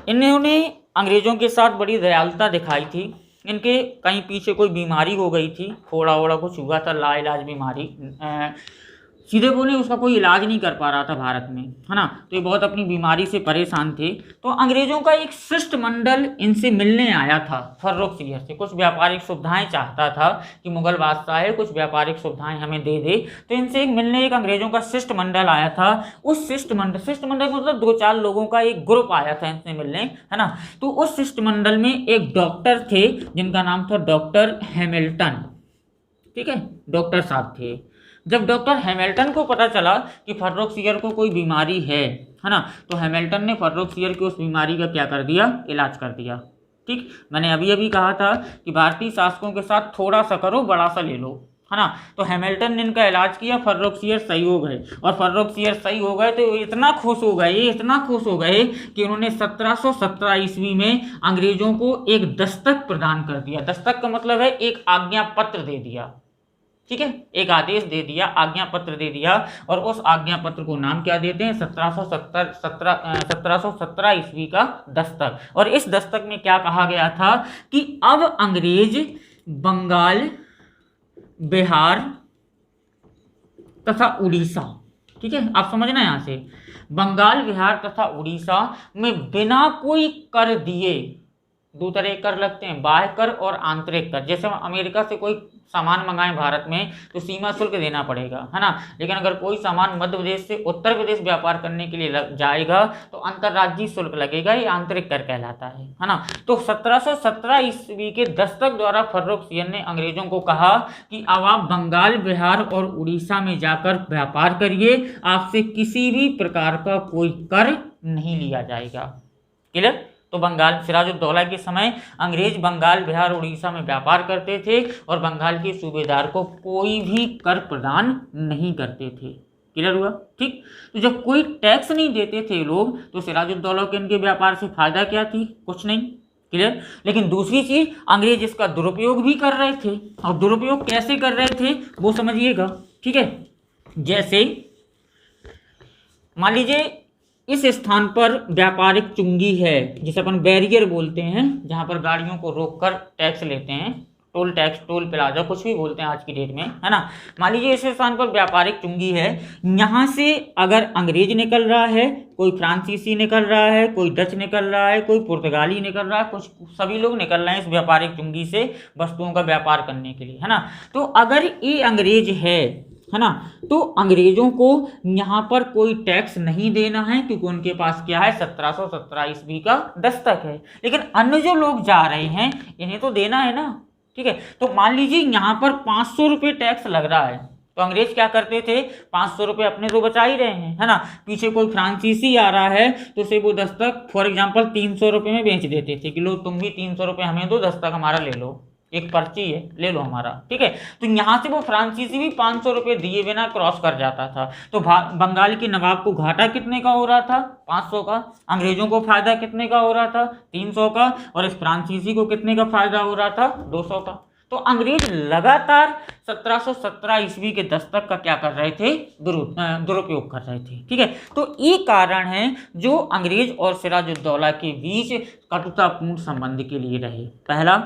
A: इन्होंने अंग्रेजों के साथ बड़ी दयालुता दिखाई थी। इनके कहीं पीछे कोई बीमारी हो गई थी, फोड़ा वोड़ा कुछ हुआ था, लाइलाज बीमारी, सीधे बोले उसका कोई इलाज नहीं कर पा रहा था भारत में, है ना। तो ये बहुत अपनी बीमारी से परेशान थे। तो अंग्रेजों का एक शिष्टमंडल इनसे मिलने आया था फर्रुखसियर से, कुछ व्यापारिक सुविधाएं चाहता था कि मुगल बादशाह है, कुछ व्यापारिक सुविधाएं हमें दे दे। तो इनसे एक अंग्रेजों का शिष्टमंडल आया था। उस शिष्टमंडल मतलब 2-4 लोगों का एक ग्रुप आया था इनसे मिलने, है ना। तो उस शिष्टमंडल में एक डॉक्टर थे जिनका नाम था डॉक्टर हैमिल्टन। ठीक है, डॉक्टर साहब थे। जब डॉक्टर हैमिल्टन को पता चला कि फर्रुखसियर को कोई बीमारी है ना, तो हैमिल्टन ने फर्रुखसियर की उस बीमारी का क्या कर दिया, इलाज कर दिया। ठीक, मैंने अभी अभी कहा था कि भारतीय शासकों के साथ थोड़ा सा करो, बड़ा सा ले लो, है ना। तो हैमिल्टन ने इनका इलाज किया, फर्रुखसियर सही हो गए, और फर्रुखसियर सही हो गए तो इतना खुश हो गए, इतना खुश हो गए कि उन्होंने 1717 ईस्वी में अंग्रेजों को एक दस्तक प्रदान कर दिया। दस्तक का मतलब है एक आज्ञा पत्र दे दिया, ठीक है, एक आदेश दे दिया, आज्ञा पत्र दे दिया, और उस आज्ञा पत्र को नाम क्या देते हैं, 1717 ईस्वी का दस्तक। और इस दस्तक में क्या कहा गया था कि अब अंग्रेज बंगाल, बिहार तथा उड़ीसा, ठीक है, आप समझना यहां से, बंगाल, बिहार तथा उड़ीसा में बिना कोई कर दिए, दो तरह के कर लगते हैं, बाह्य कर और आंतरिक कर। जैसे हम अमेरिका से कोई सामान मंगाएं भारत में तो सीमा शुल्क देना पड़ेगा, है ना, लेकिन अगर कोई सामान मध्य प्रदेश से उत्तर प्रदेश व्यापार करने के लिए जाएगा तो अंतर्राज्यीय शुल्क लगेगा, ये आंतरिक कर कहलाता है ना। तो 1717 ईस्वी के दस्तक द्वारा फर्रुखसियर ने अंग्रेजों को कहा कि अब आप बंगाल, बिहार और उड़ीसा में जाकर व्यापार करिए, आपसे किसी भी प्रकार का कोई कर नहीं लिया जाएगा। क्लियर। तो बंगाल, सिराजुद्दौला के समय अंग्रेज बंगाल, बिहार, उड़ीसा में व्यापार करते थे और बंगाल के सूबेदार को कोई भी कर प्रदान नहीं करते थे। क्लियर हुआ। ठीक, तो जब कोई टैक्स नहीं देते थे लोग, तो सिराजुद्दौला के इनके व्यापार से फायदा क्या थी, कुछ नहीं। क्लियर। लेकिन दूसरी चीज, अंग्रेज इसका दुरुपयोग भी कर रहे थे, और दुरुपयोग कैसे कर रहे थे वो समझिएगा। ठीक है, जैसे मान लीजिए इस स्थान पर व्यापारिक चुंगी है, जिसे अपन बैरियर बोलते हैं, जहां पर गाड़ियों को रोककर टैक्स लेते हैं, टोल टैक्स, टोल प्लाजा, कुछ भी बोलते हैं आज की डेट में, है ना। मान लीजिए इस स्थान पर व्यापारिक चुंगी है, यहाँ से अगर अंग्रेज निकल रहा है, कोई फ्रांसीसी निकल रहा है, कोई डच निकल रहा है, कोई पुर्तगाली निकल रहा है, कुछ सभी लोग निकल रहे हैं इस व्यापारिक चुंगी से वस्तुओं का व्यापार करने के लिए, है ना। तो अगर ये अंग्रेज है ना, तो अंग्रेजों को यहाँ पर कोई टैक्स नहीं देना है, क्योंकि उनके पास क्या है, 1717 ईस्वी का दस्तक है। लेकिन अन्य जो लोग जा रहे हैं इन्हें तो देना है ना। ठीक है, तो मान लीजिए यहाँ पर 500 रुपये टैक्स लग रहा है, तो अंग्रेज क्या करते थे, 500 रुपये अपने तो बचा ही रहे हैं, है ना। पीछे कोई फ्रांसीसी आ रहा है तो उसे वो दस्तक फॉर एग्जाम्पल 300 रुपये में बेच देते थे कि लो तुम भी 300 रुपये हमें दो, दस्तक हमारा ले लो, एक पर्ची है, ले लो हमारा। ठीक है, तो यहाँ से वो फ्रांसीसी भी 500 रुपये दिए बिना क्रॉस कर जाता था। तो बंगाल के नवाब को घाटा कितने का हो रहा था, 500 का। अंग्रेजों को फायदा कितने का हो रहा था, 300 का। और इस फ्रांसीसी को कितने का फायदा हो रहा था, 200 का। तो अंग्रेज लगातार 1717 ईस्वी के दस्तक का क्या कर रहे थे, दुरुपयोग कर रहे थे। ठीक है, तो ये कारण है जो अंग्रेज और सिराजुद्दौला के बीच कटुतापूर्ण संबंध के लिए रहे। पहला,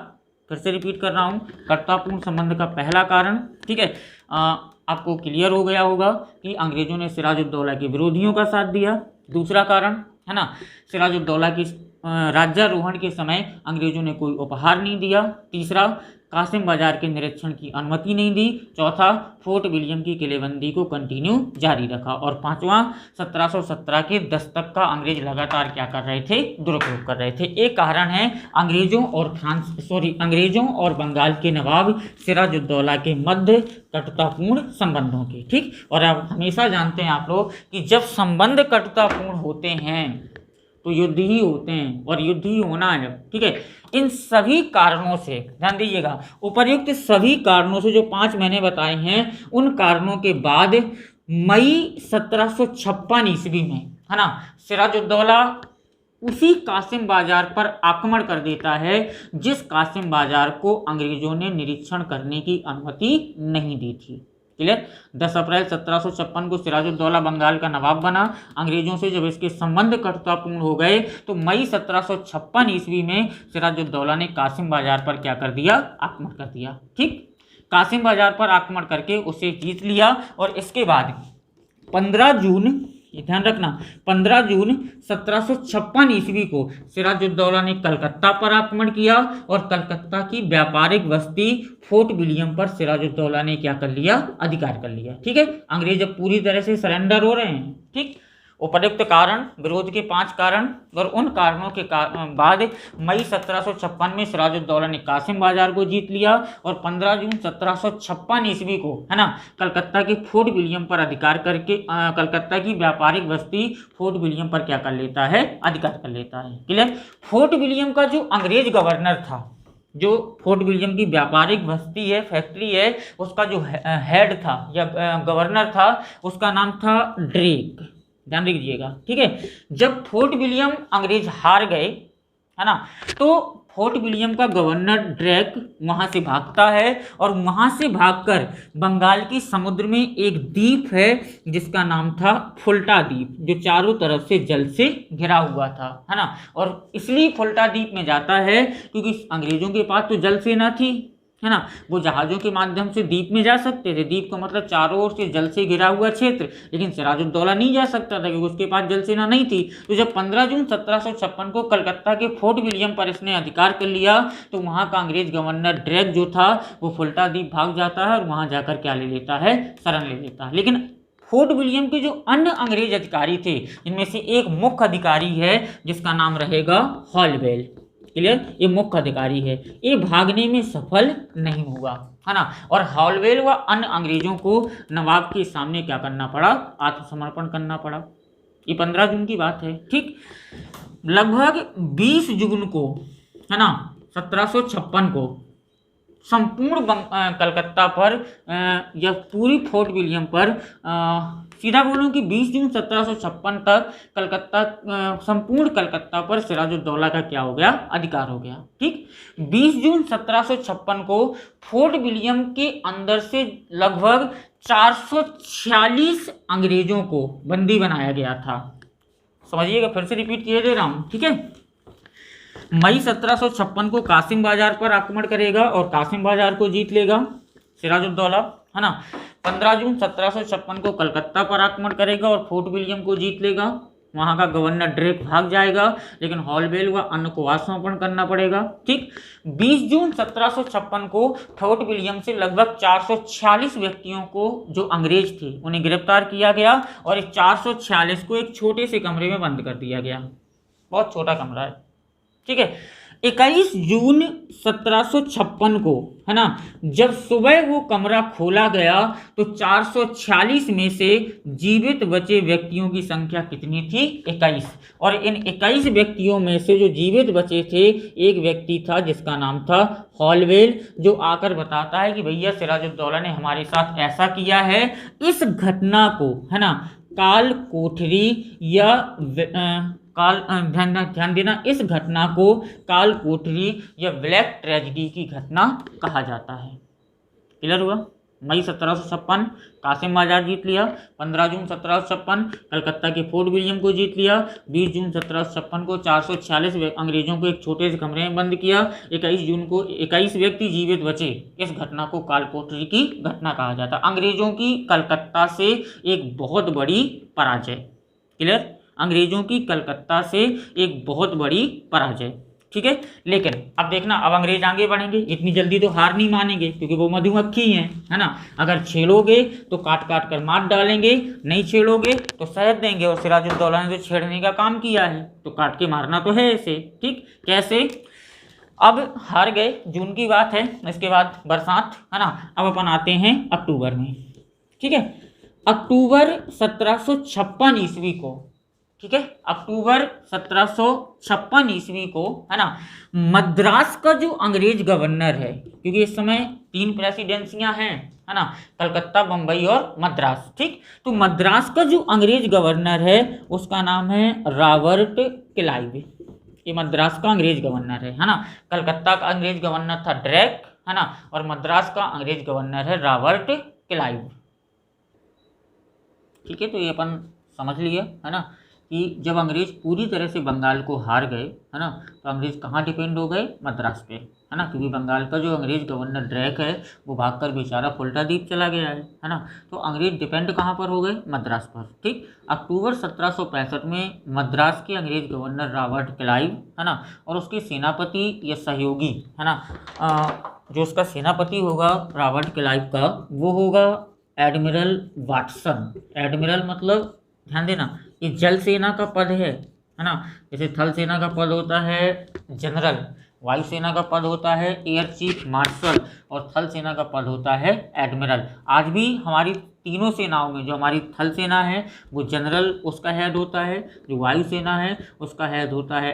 A: फिर से रिपीट कर रहा हूँ, कटुतापूर्ण संबंध का पहला कारण, ठीक है, आपको क्लियर हो गया होगा कि अंग्रेजों ने सिराजुद्दौला के विरोधियों का साथ दिया। दूसरा कारण, है ना, सिराजुद्दौला की राज्यारोहण के समय अंग्रेजों ने कोई उपहार नहीं दिया। तीसरा, कासिम बाजार के निरीक्षण की अनुमति नहीं दी। चौथा, फोर्ट विलियम की किलेबंदी को कंटिन्यू जारी रखा। और पांचवा, 1717 के दस्तक का अंग्रेज लगातार क्या कर रहे थे, दुरुपयोग कर रहे थे। एक कारण है अंग्रेजों और बंगाल के नवाब सिराजुद्दौला के मध्य कटुतापूर्ण संबंधों के। ठीक, और आप हमेशा जानते हैं आप लोग कि जब संबंध कटुतापूर्ण होते हैं तो युद्ध ही होते हैं, और युद्ध ही होना है। ठीक है, इन सभी कारणों से ध्यान दीजिएगा, उपर्युक्त सभी कारणों से जो 5 मैंने बताए हैं, उन कारणों के बाद मई 1756 ईस्वी में, है ना, सिराजुद्दौला उसी कासिम बाजार पर आक्रमण कर देता है जिस कासिम बाजार को अंग्रेजों ने निरीक्षण करने की अनुमति नहीं दी थी। क्लियर। 10 अप्रैल 1756 को सिराजुद्दौला बंगाल का नवाब बना। अंग्रेजों से जब इसके संबंध कटुतापूर्ण हो गए तो मई 1756 ईस्वी में सिराजुद्दौला ने कासिम बाजार पर क्या कर दिया, आक्रमण कर दिया। ठीक, कासिम बाजार पर आक्रमण करके उसे जीत लिया। और इसके बाद 15 जून, ये ध्यान रखना, 15 जून 1756 ईस्वी को सिराजुद्दौला ने कलकत्ता पर आक्रमण किया, और कलकत्ता की व्यापारिक बस्ती फोर्ट विलियम पर सिराजुद्दौला ने क्या कर लिया, अधिकार कर लिया। ठीक है, अंग्रेज अब पूरी तरह से सरेंडर हो रहे हैं। ठीक, उपयुक्त कारण, विरोध के 5 कारण, और उन कारणों के बाद मई 1756 में सिराजुद्दौला ने कासिम बाजार को जीत लिया और 15 जून 1756 ईस्वी को, है ना, कलकत्ता के फोर्ट विलियम पर अधिकार करके कलकत्ता की व्यापारिक बस्ती फोर्ट विलियम पर क्या कर लेता है, अधिकार कर लेता है। क्लियर। फोर्ट विलियम का जो अंग्रेज गवर्नर था, जो फोर्ट विलियम की व्यापारिक बस्ती है, फैक्ट्री है, उसका जो हेड था या गवर्नर था, उसका नाम था ड्रेक। ध्यान दीजिएगा, ठीक है। जब फोर्ट विलियम अंग्रेज हार गए, है ना, तो फोर्ट विलियम का गवर्नर ड्रेक वहां से भागता है और वहां से भागकर बंगाल के समुद्र में एक द्वीप है जिसका नाम था फुल्टा द्वीप, जो चारों तरफ से जल से घिरा हुआ था, है ना। और इसलिए फुल्टा द्वीप में जाता है क्योंकि अंग्रेजों के पास तो जल सेना थी, है ना, वो जहाज़ों के माध्यम से द्वीप में जा सकते थे। द्वीप का मतलब चारों ओर से जल से घिरा हुआ क्षेत्र, लेकिन सिराजुद्दौला नहीं जा सकता था क्योंकि उसके पास जल सेना नहीं थी। तो जब 15 जून 1756 को कलकत्ता के फोर्ट विलियम पर इसने अधिकार कर लिया तो वहाँ का अंग्रेज गवर्नर ड्रेक जो था वो फुल्टा द्वीप भाग जाता है और वहाँ जाकर क्या ले लेता है, शरण ले लेता है। लेकिन फोर्ट विलियम के जो अन्य अंग्रेज अधिकारी थे, इनमें से एक मुख्य अधिकारी है जिसका नाम रहेगा हॉलवेल। क्लियर। ये मुख्य अधिकारी है, ये भागने में सफल नहीं हुआ, है ना। और हॉलवेल व अन्य अंग्रेजों को नवाब के सामने क्या करना पड़ा, आत्मसमर्पण करना पड़ा। ये 15 जून की बात है, ठीक। लगभग 20 जून को, है ना, 1756 को संपूर्ण कलकत्ता पर या पूरी फोर्ट विलियम पर सीधा बोलूं कि 20 जून 1756 तक कलकत्ता संपूर्ण कलकत्ता पर सिराजुद्दौला का क्या हो गया, अधिकार हो गया, ठीक। 20 जून 1756 को फोर्ट विलियम के अंदर से लगभग 446 अंग्रेजों को बंदी बनाया गया था। समझिएगा, फिर से रिपीट किए दे रहा हूं, ठीक है। मई 1756 को कासिम बाजार पर आक्रमण करेगा और कासिम बाजार को जीत लेगा सिराजुद्दौला, है ना। 15 जून 1756 को कलकत्ता पर आक्रमण करेगा और फोर्ट विलियम को जीत लेगा। वहां का गवर्नर ड्रेक भाग जाएगा, लेकिन हॉलवेल व अन्य को आत्मसमर्पण करना पड़ेगा, ठीक। 20 जून 1756 को फोर्ट विलियम से लगभग 446 व्यक्तियों को, जो अंग्रेज थे, उन्हें गिरफ्तार किया गया और इस 446 को एक छोटे से कमरे में बंद कर दिया गया। बहुत छोटा कमरा है, ठीक है। 21 जून 1756 को, है ना, जब सुबह वो कमरा खोला गया तो 446 में से जीवित बचे व्यक्तियों की संख्या कितनी थी, 21। और इन 21 व्यक्तियों में से जो जीवित बचे थे, एक व्यक्ति था जिसका नाम था हॉलवेल, जो आकर बताता है कि भैया सिराजुद्दौला ने हमारे साथ ऐसा किया है। इस घटना को, है ना, काल कोठरी या ध्यान देना, इस घटना को काल कोठरी या ब्लैक ट्रेजेडी की घटना कहा जाता है। क्लियर हुआ। मई 1756 कासिम बाजार जीत लिया, 15 जून 1756 कलकत्ता के फोर्ट विलियम को जीत लिया, 20 जून 1756 को 446 अंग्रेजों को एक छोटे से कमरे में बंद किया, 21 जून को 21 व्यक्ति जीवित बचे। इस घटना को काल कोठरी की घटना कहा जाता है। अंग्रेजों की कलकत्ता से एक बहुत बड़ी पराजय। क्लियर। अंग्रेजों की कलकत्ता से एक बहुत बड़ी पराजय, ठीक है। लेकिन अब देखना, अब अंग्रेज आगे बढ़ेंगे, इतनी जल्दी तो हार नहीं मानेंगे क्योंकि वो मधुमक्खी हैं, है ना। अगर छेड़ोगे तो काट काट कर मार डालेंगे, नहीं छेड़ोगे तो शहद देंगे। और सिराजुद्दौला ने तो छेड़ने का काम किया है, तो काट के मारना तो है ऐसे, ठीक। कैसे? अब हार गए, जून की बात है, इसके बाद बरसात, है ना। अब अपन आते हैं अक्टूबर में, ठीक है। अक्टूबर 1756 ईस्वी को, ठीक है, अक्टूबर 1756 ईस्वी को, है ना, मद्रास का जो अंग्रेज गवर्नर है, क्योंकि इस समय 3 प्रेसिडेंसियां हैं, है ना, कलकत्ता, बंबई और मद्रास, ठीक। तो मद्रास का जो अंग्रेज गवर्नर है उसका नाम है रॉबर्ट क्लाइव। ये मद्रास का अंग्रेज गवर्नर है ना। कलकत्ता का अंग्रेज गवर्नर था ड्रेक, है ना, और मद्रास का अंग्रेज गवर्नर है रॉबर्ट क्लाइव, ठीक है। तो ये अपन समझ लिया, है ना, कि जब अंग्रेज पूरी तरह से बंगाल को हार गए, है ना, तो अंग्रेज कहाँ डिपेंड हो गए, मद्रास पे, है ना, क्योंकि बंगाल का जो अंग्रेज गवर्नर ड्रेक है वो भागकर बेचारा फुल्टा द्वीप चला गया है ना। तो अंग्रेज डिपेंड कहाँ पर हो गए, मद्रास पर, ठीक। अक्टूबर 1765 में मद्रास के अंग्रेज गवर्नर रॉबर्ट क्लाइव, है ना, और उसके सेनापति या सहयोगी, है ना, जो उसका सेनापति होगा रॉबर्ट क्लाइव का, वो होगा एडमिरल वाटसन। एडमिरल मतलब ध्यान देना, ये जल सेना का पद है ना। जैसे थल सेना का पद होता है जनरल, वायुसेना का पद होता है एयर चीफ मार्शल और थल सेना का पद होता है एडमिरल। आज भी हमारी तीनों सेनाओं में जो हमारी थल सेना है वो जनरल उसका हेड होता है, जो वायुसेना है उसका हेड होता है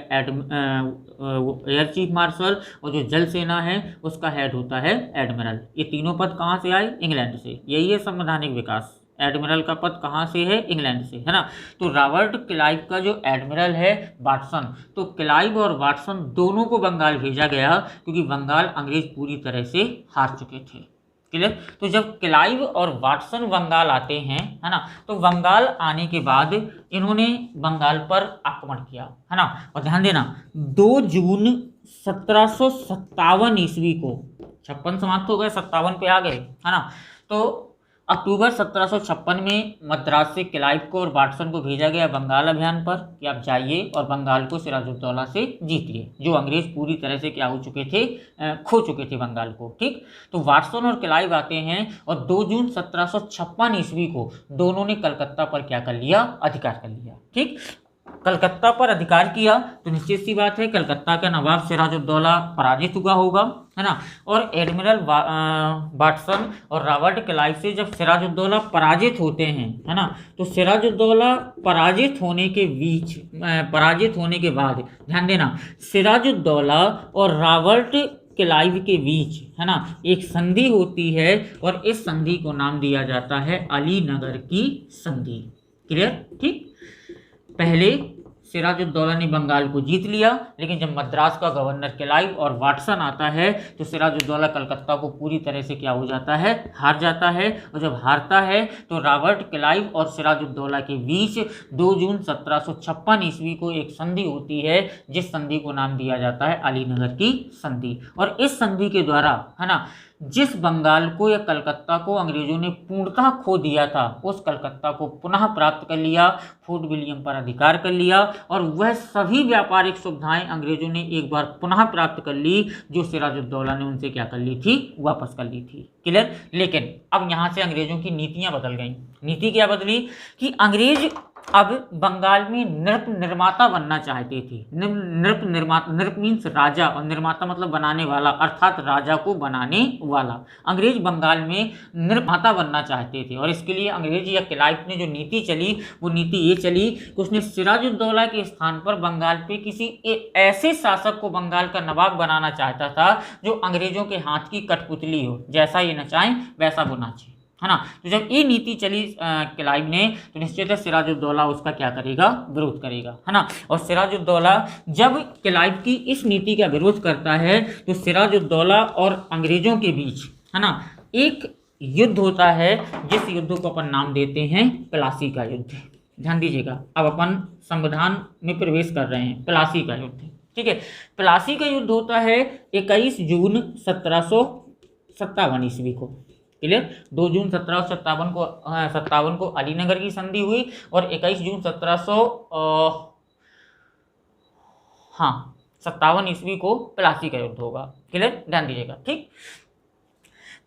A: एयर चीफ मार्शल और जो जल सेना है उसका हेड होता है एडमिरल। ये तीनों पद कहाँ से आए? इंग्लैंड से। यही है संवैधानिक विकास। एडमिरल का पद कहाँ से है? इंग्लैंड से, है ना। तो रॉबर्ट क्लाइव का जो एडमिरल है वाटसन, तो क्लाइव और वाटसन दोनों को बंगाल भेजा गया क्योंकि बंगाल अंग्रेज पूरी तरह से हार चुके थे। क्लियर। तो जब क्लाइव और वाटसन बंगाल आते हैं, है ना, तो बंगाल आने के बाद इन्होंने बंगाल पर आक्रमण किया, है ना। और ध्यान देना 2 जून 1757 ईस्वी को, 56 समाप्त हो गए 57 पे आ गए, है ना। तो अक्टूबर 1756 में मद्रास से क्लाइव को और वाटसन को भेजा गया बंगाल अभियान पर कि आप जाइए और बंगाल को सिराजुद्दौला से जीतिए, जो अंग्रेज पूरी तरह से क्या हो चुके थे, खो चुके थे बंगाल को। ठीक। तो वाटसन और क्लाइव आते हैं और 2 जून 1756 ईस्वी को दोनों ने कलकत्ता पर क्या कर लिया? अधिकार कर लिया। ठीक। कलकत्ता पर अधिकार किया तो निश्चित सी बात है कलकत्ता का नवाब सिराजुद्दौला पराजित हुआ होगा, है ना। और एडमिरल वाटसन और रॉबर्ट क्लाइव से जब सिराजुद्दौला पराजित होते हैं, है ना, तो सिराजुद्दौला पराजित होने के बाद ध्यान देना सिराजुद्दौला और रॉबर्ट क्लाइव के बीच, है ना, एक संधि होती है और इस संधि को नाम दिया जाता है अलीनगर की संधि। क्लियर। ठीक। पहले सिराजुद्दौला ने बंगाल को जीत लिया, लेकिन जब मद्रास का गवर्नर क्लाइव और वाटसन आता है तो सिराजुद्दौला कलकत्ता को पूरी तरह से क्या हो जाता है? हार जाता है। और जब हारता है तो रॉबर्ट क्लाइव और सिराजुद्दौला के बीच 2 जून 1756 ईस्वी को एक संधि होती है, जिस संधि को नाम दिया जाता है अलीनगर की संधि। और इस संधि के द्वारा, है ना, जिस बंगाल को या कलकत्ता को अंग्रेजों ने पूर्णतः खो दिया था, उस कलकत्ता को पुनः प्राप्त कर लिया, फोर्ट विलियम पर अधिकार कर लिया और वह सभी व्यापारिक सुविधाएं अंग्रेजों ने एक बार पुनः प्राप्त कर ली जो सिराजुद्दौला ने उनसे क्या कर ली थी? वापस कर ली थी। क्लियर। लेकिन अब यहाँ से अंग्रेजों की नीतियां बदल गई। नीति क्या बदली कि अंग्रेज अब बंगाल में नृप निर्माता बनना चाहते थे। नृप मीन्स राजा और निर्माता मतलब बनाने वाला, अर्थात राजा को बनाने वाला। अंग्रेज बंगाल में निर्माता बनना चाहते थे और इसके लिए अंग्रेज या क्लाइव ने जो नीति चली वो नीति ये चली कि उसने सिराजुद्दौला के स्थान पर बंगाल पे किसी ऐसे शासक को बंगाल का नवाब बनाना चाहता था जो अंग्रेजों के हाथ की कठपुतली हो, जैसा ये नचाएं वैसा वो नाचे, है ना। तो जब ये नीति चली क्लाइव ने तो निश्चित है सिराजुद्दौला उसका क्या करेगा? विरोध करेगा, है ना। और सिराजुद्दौला जब क्लाइव की इस नीति का विरोध करता है तो सिराजुद्दौला और अंग्रेजों के बीच, है ना, एक युद्ध होता है जिस युद्ध को अपन नाम देते हैं प्लासी का युद्ध। ध्यान दीजिएगा, अब अपन संविधान में प्रवेश कर रहे हैं। प्लासी का युद्ध, ठीक है। प्लासी का युद्ध होता है 21 जून 1757 ईस्वी को। क्लियर। 2 जून 1757 को अलीनगर की संधि हुई और 21 जून 1757 ईस्वी को प्लासी का युद्ध होगा। क्लियर। ध्यान दीजिएगा। ठीक।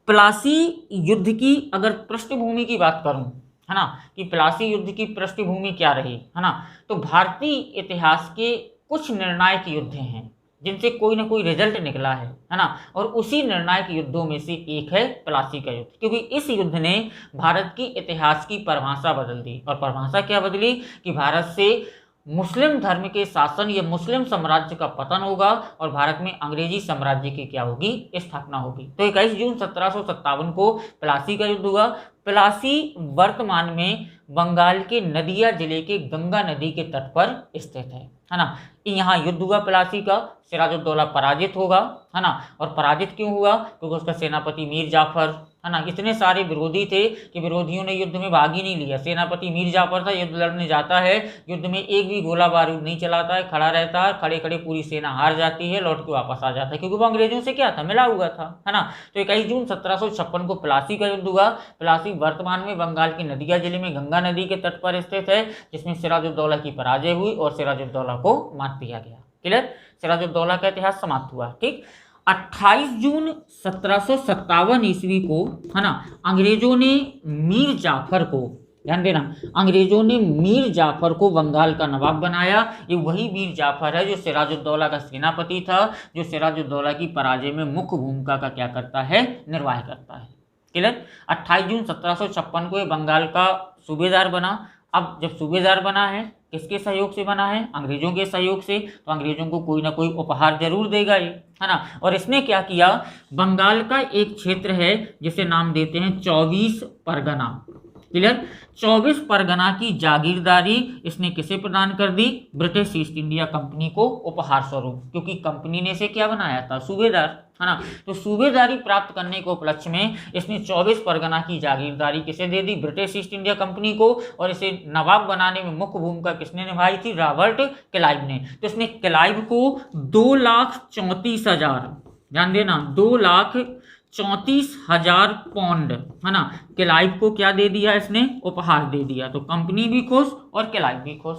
A: प्लासी युद्ध की अगर पृष्ठभूमि की बात करूं, है ना, कि प्लासी युद्ध की पृष्ठभूमि क्या रही, है ना, तो भारतीय इतिहास के कुछ निर्णायक युद्ध हैं जिनसे कोई ना कोई रिजल्ट निकला है ना। और उसी निर्णायक युद्धों में से एक है प्लासी का युद्ध, क्योंकि इस युद्ध ने भारत की इतिहास की परिभाषा बदल दी। और परिभाषा क्या बदली कि भारत से मुस्लिम धर्म के शासन या मुस्लिम साम्राज्य का पतन होगा और भारत में अंग्रेजी साम्राज्य की क्या होगी? स्थापना होगी। तो 21 जून 1757 को प्लासी का युद्ध हुआ। प्लासी वर्तमान में बंगाल के नदिया जिले के गंगा नदी के तट पर स्थित है ना। यहाँ युद्ध हुआ प्लासी का, सिराजुद्दौला पराजित होगा, है ना। और पराजित क्यों हुआ? क्योंकि उसका सेनापति मीर जाफर, है ना, इतने सारे विरोधी थे कि विरोधियों ने युद्ध में भाग ही नहीं लिया। सेनापति मीर जाफर था, युद्ध लड़ने जाता है, युद्ध में एक भी गोला बारूद नहीं चलाता है, खड़ा रहता है, खड़े खड़े पूरी सेना हार जाती है, लौट के वापस आ जाता है, क्योंकि वो अंग्रेजों से क्या था? मिला हुआ था, है ना। तो 21 जून 1756 को प्लासी का युद्ध हुआ। प्लासी वर्तमान में बंगाल के नदिया जिले में गंगा नदी के तट पर स्थित है, जिसमें सिराजुद्दौला की पराजय हुई और सिराजुद्दौला को मात दिया गया। क्लियर। सिराजुद्दौला का इतिहास समाप्त हुआ। ठीक। 28 जून 1757 ईस्वी को, है ना, अंग्रेजों ने मीर जाफर को ध्यान देना, अंग्रेजों ने मीर जाफर को बंगाल का नवाब बनाया। ये वही मीर जाफर है जो सिराजुद्दौला का सेनापति था, जो सिराजुद्दौला की पराजय में मुख्य भूमिका का क्या करता है, निर्वाह करता है। क्लियर। 28 जून 1756 को ये बंगाल का सूबेदार बना। अब जब सूबेदार बना है, किसके सहयोग से बना है, अंग्रेजों के सहयोग से, तो अंग्रेजों को कोई ना कोई उपहार जरूर देगा ये, है ना। और इसने क्या किया, बंगाल का एक क्षेत्र है जिसे नाम देते हैं 24 परगना। क्लियर। 24 परगना की जागीरदारी इसने किसे प्रदान कर दी, ब्रिटिश ईस्ट इंडिया कंपनी को उपहार स्वरूप, क्योंकि कंपनी ने इसे क्या बनाया था, सूबेदार, है ना। तो सूबेदारी प्राप्त करने के उपलक्ष्य में इसने 24 परगना की जागीरदारी किसे दे दी, ब्रिटिश ईस्ट इंडिया कंपनी को। और इसे नवाब बनाने में मुख्य भूमिका किसने निभाई थी, रॉबर्ट क्लाइव ने। तो इसने क्लाइव को 2,34,000, ध्यान देना, 2,34,000 पौंड, है ना, क्लाइव को क्या दे दिया, इसने उपहार दे दिया। तो कंपनी भी खुश और क्लाइव भी खुश।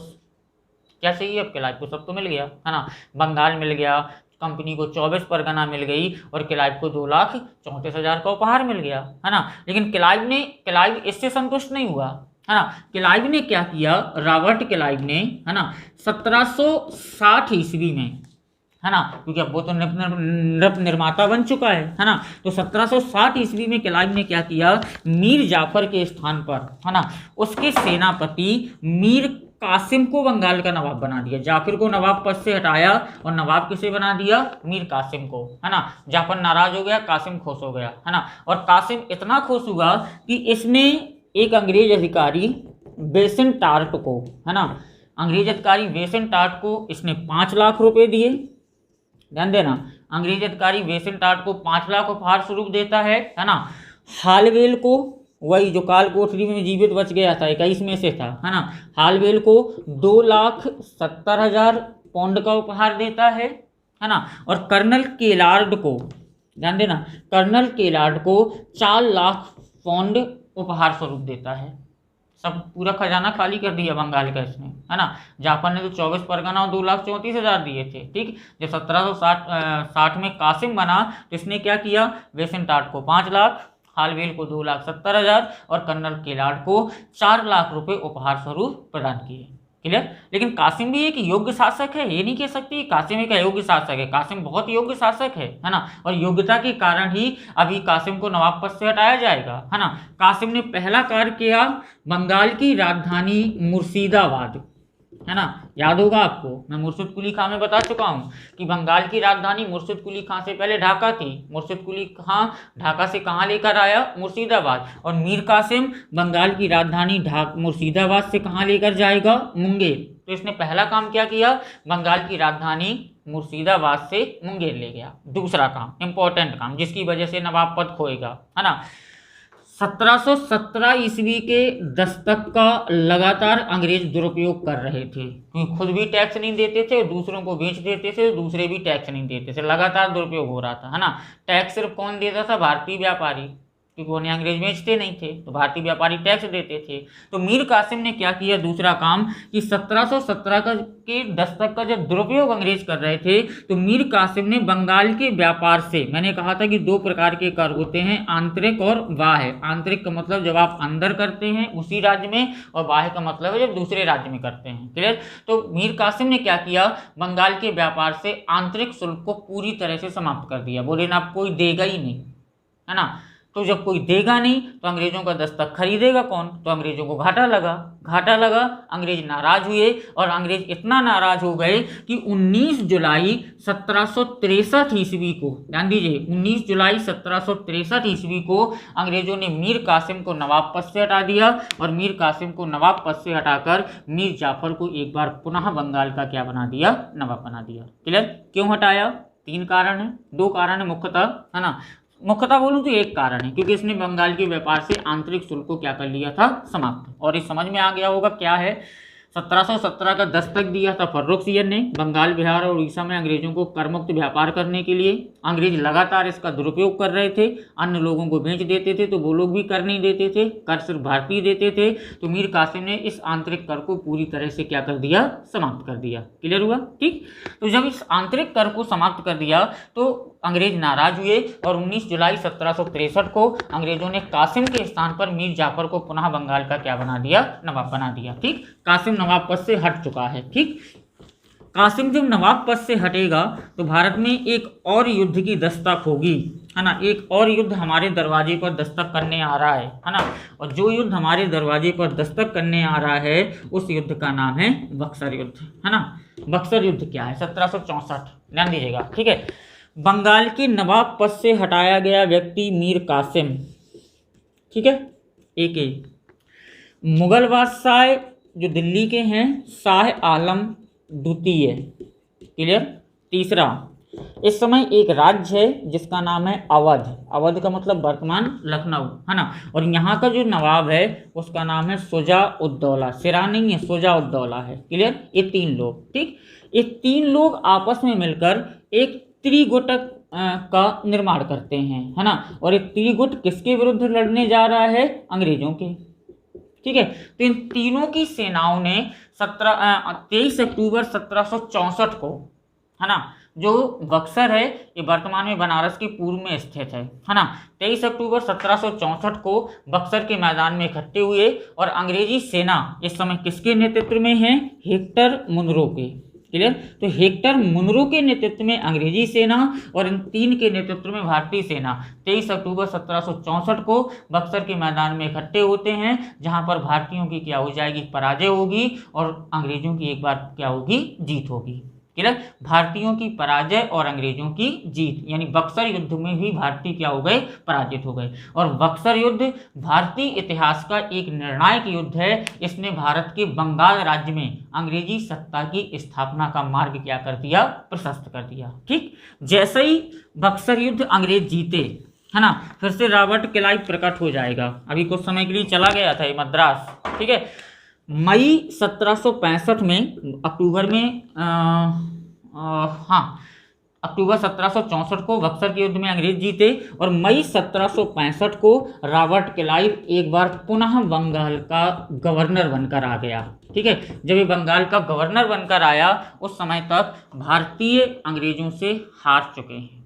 A: क्या चाहिए अब, क्लाइव को सब तो मिल गया, है ना, बंगाल मिल गया, कंपनी को 24 परगना मिल गई और क्लाइव को 2,34,000 का उपहार मिल गया, है ना। लेकिन क्लाइव इससे संतुष्ट नहीं हुआ, है ना। क्लाइव ने क्या किया, रॉबर्ट क्लाइव ने, है ना, 1760 ईस्वी में, है ना, क्योंकि अब वो तो नृप निर्माता बन चुका है ना। तो 1760 ईस्वी में क्लाइव ने क्या किया, मीर जाफर के स्थान पर, है ना, उसके सेनापति मीर कासिम को बंगाल का नवाब बना दिया। जाफर को नवाब पद से हटाया और नवाब किसे बना दिया, मीर कासिम को, है ना। जाफर नाराज हो गया, कासिम खुश हो गया, है ना। और कासिम इतना खुश हुआ कि इसने एक अंग्रेज अधिकारी बेसन टार्ट को, है ना, अंग्रेज अधिकारी बेसन टार्ट को इसने 5 लाख रुपए दिए। ध्यान देना, अंग्रेज अधिकारी बेसन टार्ट को 5 लाख उपहार स्वरूप देता है ना। हालवेल को, वही जो काल कोठरी में जीवित बच गया था, 21 में से था, है ना, हालवेल को 2,70,000 पौंड का उपहार देता है ना। और कर्नल केलार्ड को, ध्यान देना, कर्नल केलार्ड को 4 लाख पौंड उपहार स्वरूप देता है। सब पूरा खजाना खाली कर दिया बंगाल का इसने, है ना। जापान ने तो 24 परगना और 2,34,000 दिए थे, ठीक। जब 1760 में कासिम बना तो इसने क्या किया, बेसन टार्ट को 5 लाख, हालवेल को 2,70,000 और कर्नल केलार्ड को 4 लाख रुपए उपहार स्वरूप प्रदान किए। क्लियर। लेकिन कासिम भी एक योग्य शासक है, ये नहीं कह सकती कासिम एक अयोग्य शासक है। कासिम बहुत योग्य शासक है ना। और योग्यता के कारण ही अभी कासिम को नवाब पद से हटाया जाएगा, है ना। कासिम ने पहला कार्य किया, बंगाल की राजधानी मुर्शिदाबाद, है ना, याद होगा आपको, मैं मुर्शिद कुली खां में बता चुका हूँ कि बंगाल की राजधानी मुर्शिद कुली खां से पहले ढाका थी। मुर्शिद कुली खां ढाका से कहाँ लेकर आया, मुर्शिदाबाद। और मीर कासिम बंगाल की राजधानी मुर्शिदाबाद से कहाँ लेकर जाएगा, मुंगेर। तो इसने पहला काम क्या किया, बंगाल की राजधानी मुर्शिदाबाद से मुंगेर ले गया। दूसरा काम, इंपॉर्टेंट काम, जिसकी वजह से नवाब पद खोएगा, है ना। 1717 ईस्वी के दस्तक का लगातार अंग्रेज दुरुपयोग कर रहे थे, क्योंकि खुद भी टैक्स नहीं देते थे, दूसरों को बेच देते थे, दूसरे भी टैक्स नहीं देते थे, लगातार दुरुपयोग हो रहा था, है ना। टैक्स सिर्फ कौन देता था, भारतीय व्यापारी, क्योंकि उन्हें अंग्रेज बेचते नहीं थे, तो भारतीय व्यापारी टैक्स देते थे। तो मीर कासिम ने क्या किया, दूसरा काम, कि 1717 के दस्तक का जब दुरुपयोग अंग्रेज कर रहे थे तो मीर कासिम ने बंगाल के व्यापार से, मैंने कहा था कि 2 प्रकार के कर होते हैं, आंतरिक और बाह्य। आंतरिक का मतलब जब आप अंदर करते हैं उसी राज्य में, और बाह्य का मतलब है जब दूसरे राज्य में करते हैं। क्लियर। तो मीर कासिम ने क्या किया, बंगाल के व्यापार से आंतरिक शुल्क को पूरी तरह से समाप्त कर दिया। बोले ना, अब कोई देगा ही नहीं, है ना। तो जब कोई देगा नहीं तो अंग्रेजों का दस्तक खरीदेगा कौन, तो अंग्रेजों को घाटा लगा, अंग्रेज नाराज हुए। और अंग्रेज इतना नाराज हो गए कि 19 जुलाई 1763 ईस्वी को, ध्यान दीजिए, 19 जुलाई 1763 ईस्वी को अंग्रेजों ने मीर कासिम को नवाब पद से हटा दिया। और मीर कासिम को नवाब पद से हटाकर मीर जाफर को एक बार पुनः बंगाल का क्या बना दिया, नवाब बना दिया। क्लियर। क्यों हटाया, 3 कारण है, 2 कारण है मुख्यतः, है ना। मुख्यतः बोलूं तो एक कारण है, क्योंकि इसने बंगाल के व्यापार से आंतरिक शुल्क को क्या कर लिया था, समाप्त। और इस समझ में आ गया होगा क्या है, 1717 का दस्तक दिया था फर्रुखसियन ने बंगाल, बिहार और उड़ीसा में अंग्रेजों को करमुक्त व्यापार करने के लिए। अंग्रेज लगातार इसका दुरुपयोग कर रहे थे, अन्य लोगों को बेच देते थे, तो वो लोग भी कर नहीं देते थे, कर सिर्फ भारतीय देते थे। तो मीर कासिम ने इस आंतरिक कर को पूरी तरह से क्या कर दिया, समाप्त कर दिया। क्लियर हुआ, ठीक। तो जब इस आंतरिक कर को समाप्त कर दिया तो अंग्रेज नाराज हुए और 19 जुलाई 1763 को अंग्रेजों ने कासिम के स्थान पर मीर जाफर को पुनः बंगाल का क्या बना दिया, नवाब बना दिया। ठीक, कासिम नवाब पद से हट चुका है। ठीक, कासिम जब नवाब पद से हटेगा तो भारत में एक और युद्ध की दस्तक होगी, है ना। एक और युद्ध हमारे दरवाजे पर दस्तक करने आ रहा है ना। और जो युद्ध हमारे दरवाजे पर दस्तक करने आ रहा है उस युद्ध का नाम है बक्सर युद्ध, है ना। बक्सर युद्ध क्या है? 1764, ध्यान दीजिएगा। ठीक है, बंगाल के नवाब पद से हटाया गया व्यक्ति मीर कासिम। ठीक है, एक मुगल बादशाह जो दिल्ली के हैं शाह आलम द्वितीय। क्लियर। तीसरा, इस समय एक राज्य है जिसका नाम है अवध। अवध का मतलब वर्तमान लखनऊ, है ना। और यहाँ का जो नवाब है उसका नाम है शुजा उद्दौला। सिरा नहीं है, शुजा उद्दौला है। क्लियर। ये तीन लोग, ठीक, ये तीन लोग आपस में मिलकर एक त्रिगुटक का निर्माण करते हैं, है ना। और ये त्रिगुट किसके विरुद्ध लड़ने जा रहा है? अंग्रेजों के। ठीक है, तो इन तीनों की सेनाओं ने 23 अक्टूबर 1764 को, है ना, जो बक्सर है ये वर्तमान में बनारस के पूर्व में स्थित है ना। 23 अक्टूबर 1764 को बक्सर के मैदान में इकट्ठे हुए और अंग्रेजी सेना इस समय किसके नेतृत्व में है? हेक्टर मुनरो के। क्लियर। तो हेक्टर मुनरो के नेतृत्व में अंग्रेजी सेना और इन तीन के नेतृत्व में भारतीय सेना 23 अक्टूबर 1764 को बक्सर के मैदान में इकट्ठे होते हैं, जहां पर भारतीयों की क्या हो जाएगी? पराजय होगी और अंग्रेजों की एक बार क्या होगी? जीत होगी। क्लियर। भारतीयों की पराजय और अंग्रेजों की जीत, यानी बक्सर युद्ध में भी भारतीय क्या हो गए? पराजित हो गए। और बक्सर युद्ध भारतीय इतिहास का एक निर्णायक युद्ध है। इसने भारत के बंगाल राज्य में अंग्रेजी सत्ता की स्थापना का मार्ग क्या कर दिया? प्रशस्त कर दिया। ठीक, जैसे ही बक्सर युद्ध अंग्रेज जीते, है ना, फिर से रॉबर्ट क्लाइव प्रकट हो जाएगा। अभी कुछ समय के लिए चला गया था ये मद्रास। ठीक है, मई 1765 में अक्टूबर में अक्टूबर 1764 को बक्सर के युद्ध में अंग्रेज जीते और मई 1765 को रॉबर्ट क्लाइव एक बार पुनः बंगाल का गवर्नर बनकर आ गया। ठीक है, जब ये बंगाल का गवर्नर बनकर आया उस समय तक भारतीय अंग्रेजों से हार चुके हैं।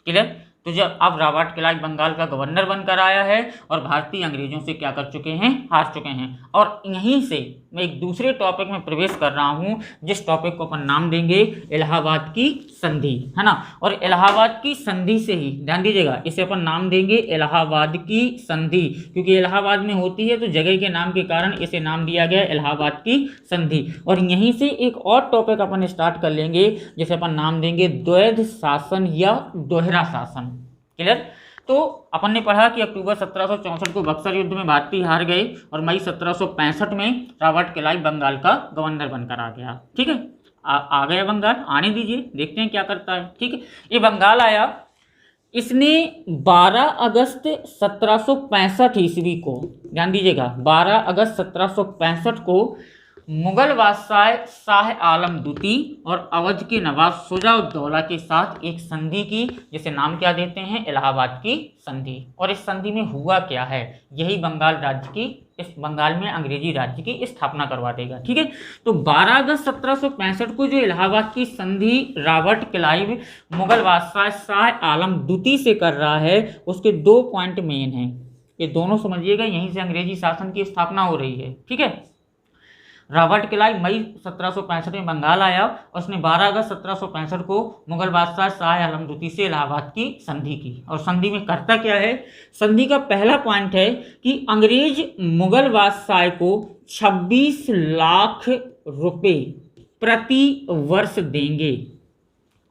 A: क्लियर। तो जब अब रॉबर्ट क्लाइव बंगाल का गवर्नर बनकर आया है और भारतीय अंग्रेजों से क्या कर चुके हैं? हार चुके हैं। और यहीं से मैं एक दूसरे टॉपिक में प्रवेश कर रहा हूं, जिस टॉपिक को अपन नाम देंगे इलाहाबाद की संधि, है ना। और इलाहाबाद की संधि से ही, ध्यान दीजिएगा, इसे अपन नाम देंगे इलाहाबाद की संधि, क्योंकि इलाहाबाद में होती है तो जगह के नाम के कारण इसे नाम दिया गया इलाहाबाद की संधि। और यहीं से एक और टॉपिक अपन स्टार्ट कर लेंगे जिसे अपन नाम देंगे द्वैध शासन या दोहरा शासन। क्लियर। तो अपन ने पढ़ा कि अक्टूबर 1764 को बक्सर युद्ध में भारतीय हार गए और मई 1765 में रॉबर्ट क्लाइव बंगाल का गवर्नर बनकर आ गया। ठीक है, आ गया बंगाल, आने दीजिए, देखते हैं क्या करता है। ठीक है, ये बंगाल आया, इसने 12 अगस्त 1765 ईस्वी को, ध्यान दीजिएगा, 12 अगस्त 1765 को मुगल बादशाह शाह आलम द्वितीय और अवध के नवाब शुजा उद्दौला के साथ एक संधि की, जिसे नाम क्या देते हैं? इलाहाबाद की संधि। और इस संधि में हुआ क्या है? यही बंगाल राज्य की, इस बंगाल में अंग्रेजी राज्य की स्थापना करवा देगा। ठीक है, तो 12 अगस्त 1765 को जो इलाहाबाद की संधि रॉबर्ट क्लाइव मुगल बादशाह शाह आलम द्वितीय से कर रहा है, उसके 2 पॉइंट मेन हैं। ये दोनों समझिएगा, यहीं से अंग्रेजी शासन की स्थापना हो रही है। ठीक है, रॉबर्ट क्लाइव मई 1765 में बंगाल आया और उसने 12 अगस्त 1765 को मुगल बादशाह शाह आलम द्वितीय से इलाहाबाद की संधि की। और संधि में करता क्या है? संधि का पहला पॉइंट है कि अंग्रेज मुगल बादशाह को 26 लाख रुपए प्रति वर्ष देंगे।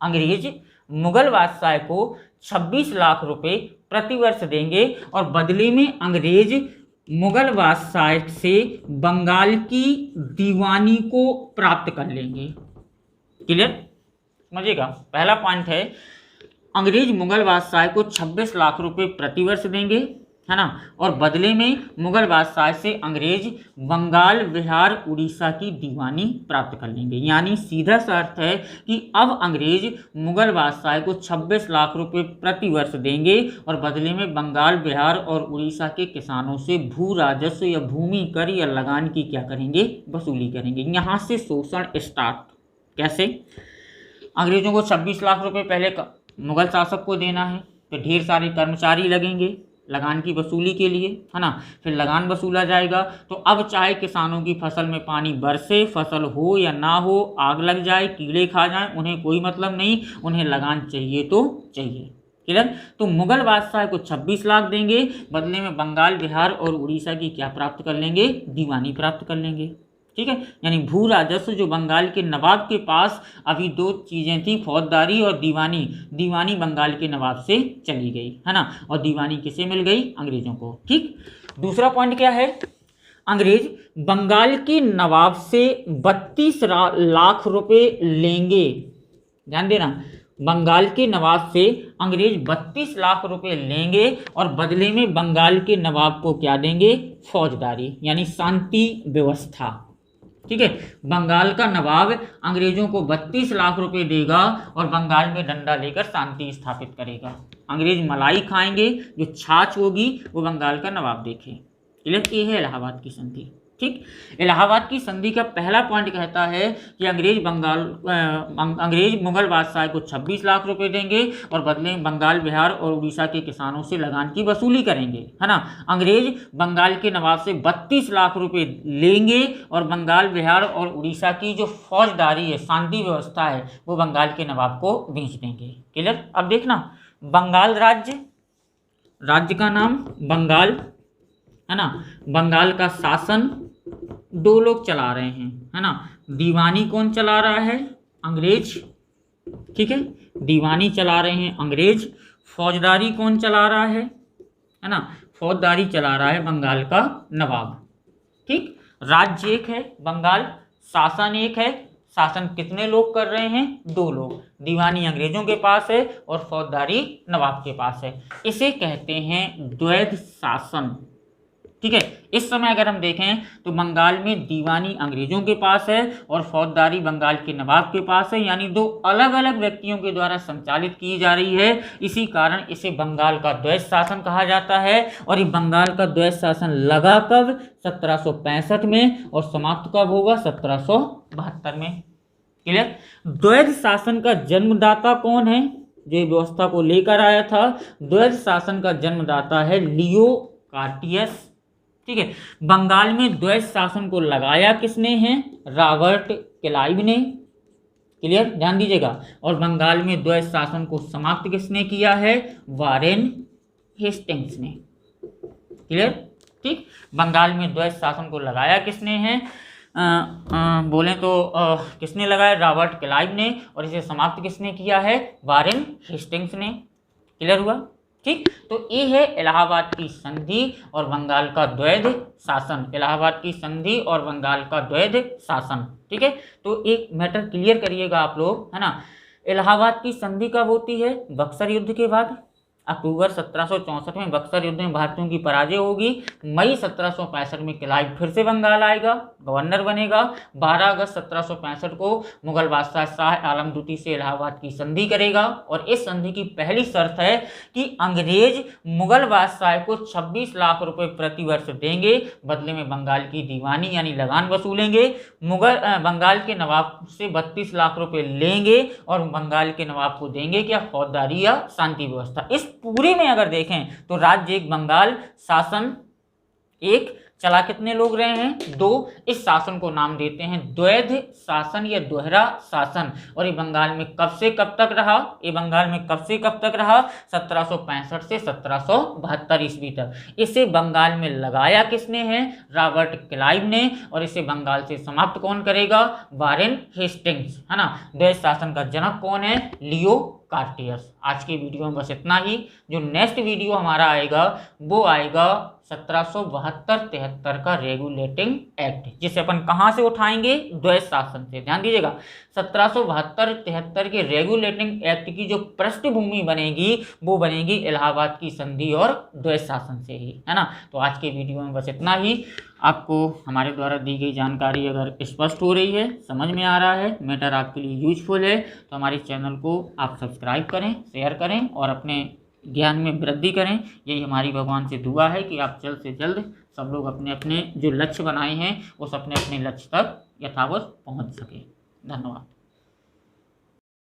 A: अंग्रेज मुगल बादशाह को 26 लाख रुपए प्रति वर्ष देंगे और बदले में अंग्रेज मुगल बादशाह से बंगाल की दीवानी को प्राप्त कर लेंगे। क्लियर, समझिएगा, पहला पॉइंट है अंग्रेज मुगल बादशाह को 26 लाख रुपए प्रतिवर्ष देंगे, है ना, और बदले में मुगल बादशाह से अंग्रेज बंगाल, बिहार, उड़ीसा की दीवानी प्राप्त कर लेंगे। यानी सीधा सा अर्थ है कि अब अंग्रेज मुगल बादशाह को 26 लाख रुपए प्रति वर्ष देंगे और बदले में बंगाल, बिहार और उड़ीसा के किसानों से भू राजस्व या भूमि कर या लगान की क्या करेंगे? वसूली करेंगे। यहाँ से शोषण स्टार्ट। कैसे? अंग्रेजों को 26 लाख रुपए पहले मुगल शासक को देना है, तो ढेर सारे कर्मचारी लगेंगे लगान की वसूली के लिए, है ना। फिर लगान वसूला जाएगा। तो अब चाहे किसानों की फसल में पानी बरसे, फसल हो या ना हो, आग लग जाए, कीड़े खा जाए, उन्हें कोई मतलब नहीं, उन्हें लगान चाहिए तो चाहिए। क्लियर। तो मुगल बादशाह को 26 लाख देंगे, बदले में बंगाल, बिहार और उड़ीसा की क्या प्राप्त कर लेंगे? दीवानी प्राप्त कर लेंगे। ठीक है, यानी भू राजस्व जो बंगाल के नवाब के पास अभी दो चीज़ें थी, फौजदारी और दीवानी। दीवानी बंगाल के नवाब से चली गई, है ना, और दीवानी किसे मिल गई? अंग्रेजों को। ठीक। दूसरा पॉइंट क्या है? अंग्रेज बंगाल के नवाब से 32 लाख रुपए लेंगे। ध्यान देना, बंगाल के नवाब से अंग्रेज 32 लाख रुपए लेंगे और बदले में बंगाल के नवाब को क्या देंगे? फौजदारी, यानी शांति व्यवस्था। ठीक है, बंगाल का नवाब अंग्रेजों को 32 लाख रुपए देगा और बंगाल में डंडा लेकर शांति स्थापित करेगा। अंग्रेज मलाई खाएंगे, जो छाछ होगी वो बंगाल का नवाब देखे। क्लियर। ये है इलाहाबाद की संधि। ठीक। इलाहाबाद की संधि का पहला पॉइंट कहता है कि अंग्रेज मुगल बादशाह को 26 लाख रुपए देंगे और बदले में बंगाल, बिहार और उड़ीसा के किसानों से लगान की वसूली करेंगे, है ना। अंग्रेज बंगाल के नवाब से 32 लाख रुपए लेंगे और बंगाल, बिहार और उड़ीसा की जो फौजदारी है, शांति व्यवस्था है, वो बंगाल के नवाब को बेच देंगे। क्लियर। अब देखना, बंगाल राज्य का नाम बंगाल, है ना। बंगाल का शासन दो लोग चला रहे हैं, है ना। दीवानी कौन चला रहा है? अंग्रेज। ठीक है, दीवानी चला रहे हैं अंग्रेज। फौजदारी कौन चला रहा है ना। फौजदारी चला रहा है बंगाल का नवाब। ठीक। राज्य एक है बंगाल, शासन एक है। शासन कितने लोग कर रहे हैं? 2 लोग। दीवानी अंग्रेजों के पास है और फौजदारी नवाब के पास है। इसे कहते हैं द्वैध शासन। ठीक है, इस समय अगर हम देखें तो बंगाल में दीवानी अंग्रेजों के पास है और फौजदारी बंगाल के नवाब के पास है, यानी 2 अलग अलग व्यक्तियों के द्वारा संचालित की जा रही है। इसी कारण इसे बंगाल का द्वैध शासन कहा जाता है। और ये बंगाल का द्वैध शासन लगा कब? 1765 में, और समाप्त कब होगा? 1772 में। क्लियर। द्वैध शासन का जन्मदाता कौन है? जो व्यवस्था को लेकर आया था, द्वैध शासन का जन्मदाता है लियो कार्टियस। ठीक है, बंगाल में द्वैध शासन को लगाया किसने है? रॉबर्ट क्लाइव ने। क्लियर, ध्यान दीजिएगा। और बंगाल में द्वैध शासन को समाप्त किसने किया है? वारेन हेस्टिंग्स ने। क्लियर। ठीक, बंगाल में द्वैध शासन को लगाया किसने है? बोलें तो किसने लगाया? रॉबर्ट क्लाइव ने। और इसे समाप्त किसने किया है? वारेन हेस्टिंग्स ने। क्लियर हुआ। ठीक, तो ये है इलाहाबाद की संधि और बंगाल का द्वैध शासन। इलाहाबाद की संधि और बंगाल का द्वैध शासन। ठीक है, तो एक मैटर क्लियर करिएगा आप लोग, है ना। इलाहाबाद की संधि कब होती है? बक्सर युद्ध के बाद। अक्टूबर 1764 में बक्सर युद्ध में भारतीयों की पराजय होगी। मई 1765 में क्लाइव फिर से बंगाल आएगा, गवर्नर बनेगा। 12 अगस्त 1765 को मुगल बादशाह शाह आलम द्वितीय से इलाहाबाद की संधि करेगा। और इस संधि की पहली शर्त है कि अंग्रेज मुगल बादशाह को 26 लाख रुपए प्रतिवर्ष देंगे, बदले में बंगाल की दीवानी यानी लगान वसूलेंगे। बंगाल के नवाब से 32 लाख रुपए लेंगे और बंगाल के नवाब को देंगे क्या? फौजदारी या शांति व्यवस्था। इस पूरे में अगर देखें तो राज्य एक, बंगाल शासन एक, चला कितने लोग रहे हैं? 2। इस शासन को नाम देते हैं द्वैध शासन या दोहरा शासन। और ये बंगाल में कब से कब तक रहा? ये बंगाल में कब से कब तक रहा? 1765 से 1772 ईस्वी तक। इसे बंगाल में लगाया किसने है? रॉबर्ट क्लाइव ने। और इसे बंगाल से समाप्त कौन करेगा? वारेन हेस्टिंग्स, है ना। द्वैध शासन का जनक कौन है? लियो कार्टियस। आज के वीडियो में बस इतना ही। जो नेक्स्ट वीडियो हमारा आएगा वो आएगा 1772-73 का रेगुलेटिंग एक्ट, जिसे अपन कहाँ से उठाएंगे? द्वैध शासन से। ध्यान दीजिएगा, 1772-73 के रेगुलेटिंग एक्ट की जो पृष्ठभूमि बनेगी वो बनेगी इलाहाबाद की संधि और द्वैध शासन से ही, है ना। तो आज के वीडियो में बस इतना ही। आपको हमारे द्वारा दी गई जानकारी अगर स्पष्ट हो रही है, समझ में आ रहा है, मैटर आपके लिए यूजफुल है, तो हमारे चैनल को आप सब्सक्राइब करें, शेयर करें और अपने ज्ञान में वृद्धि करें। यही हमारी भगवान से दुआ है कि आप जल्द से जल्द सब लोग अपने अपने जो लक्ष्य बनाए हैं उस अपने अपने लक्ष्य तक यथावत पहुंच सके। धन्यवाद।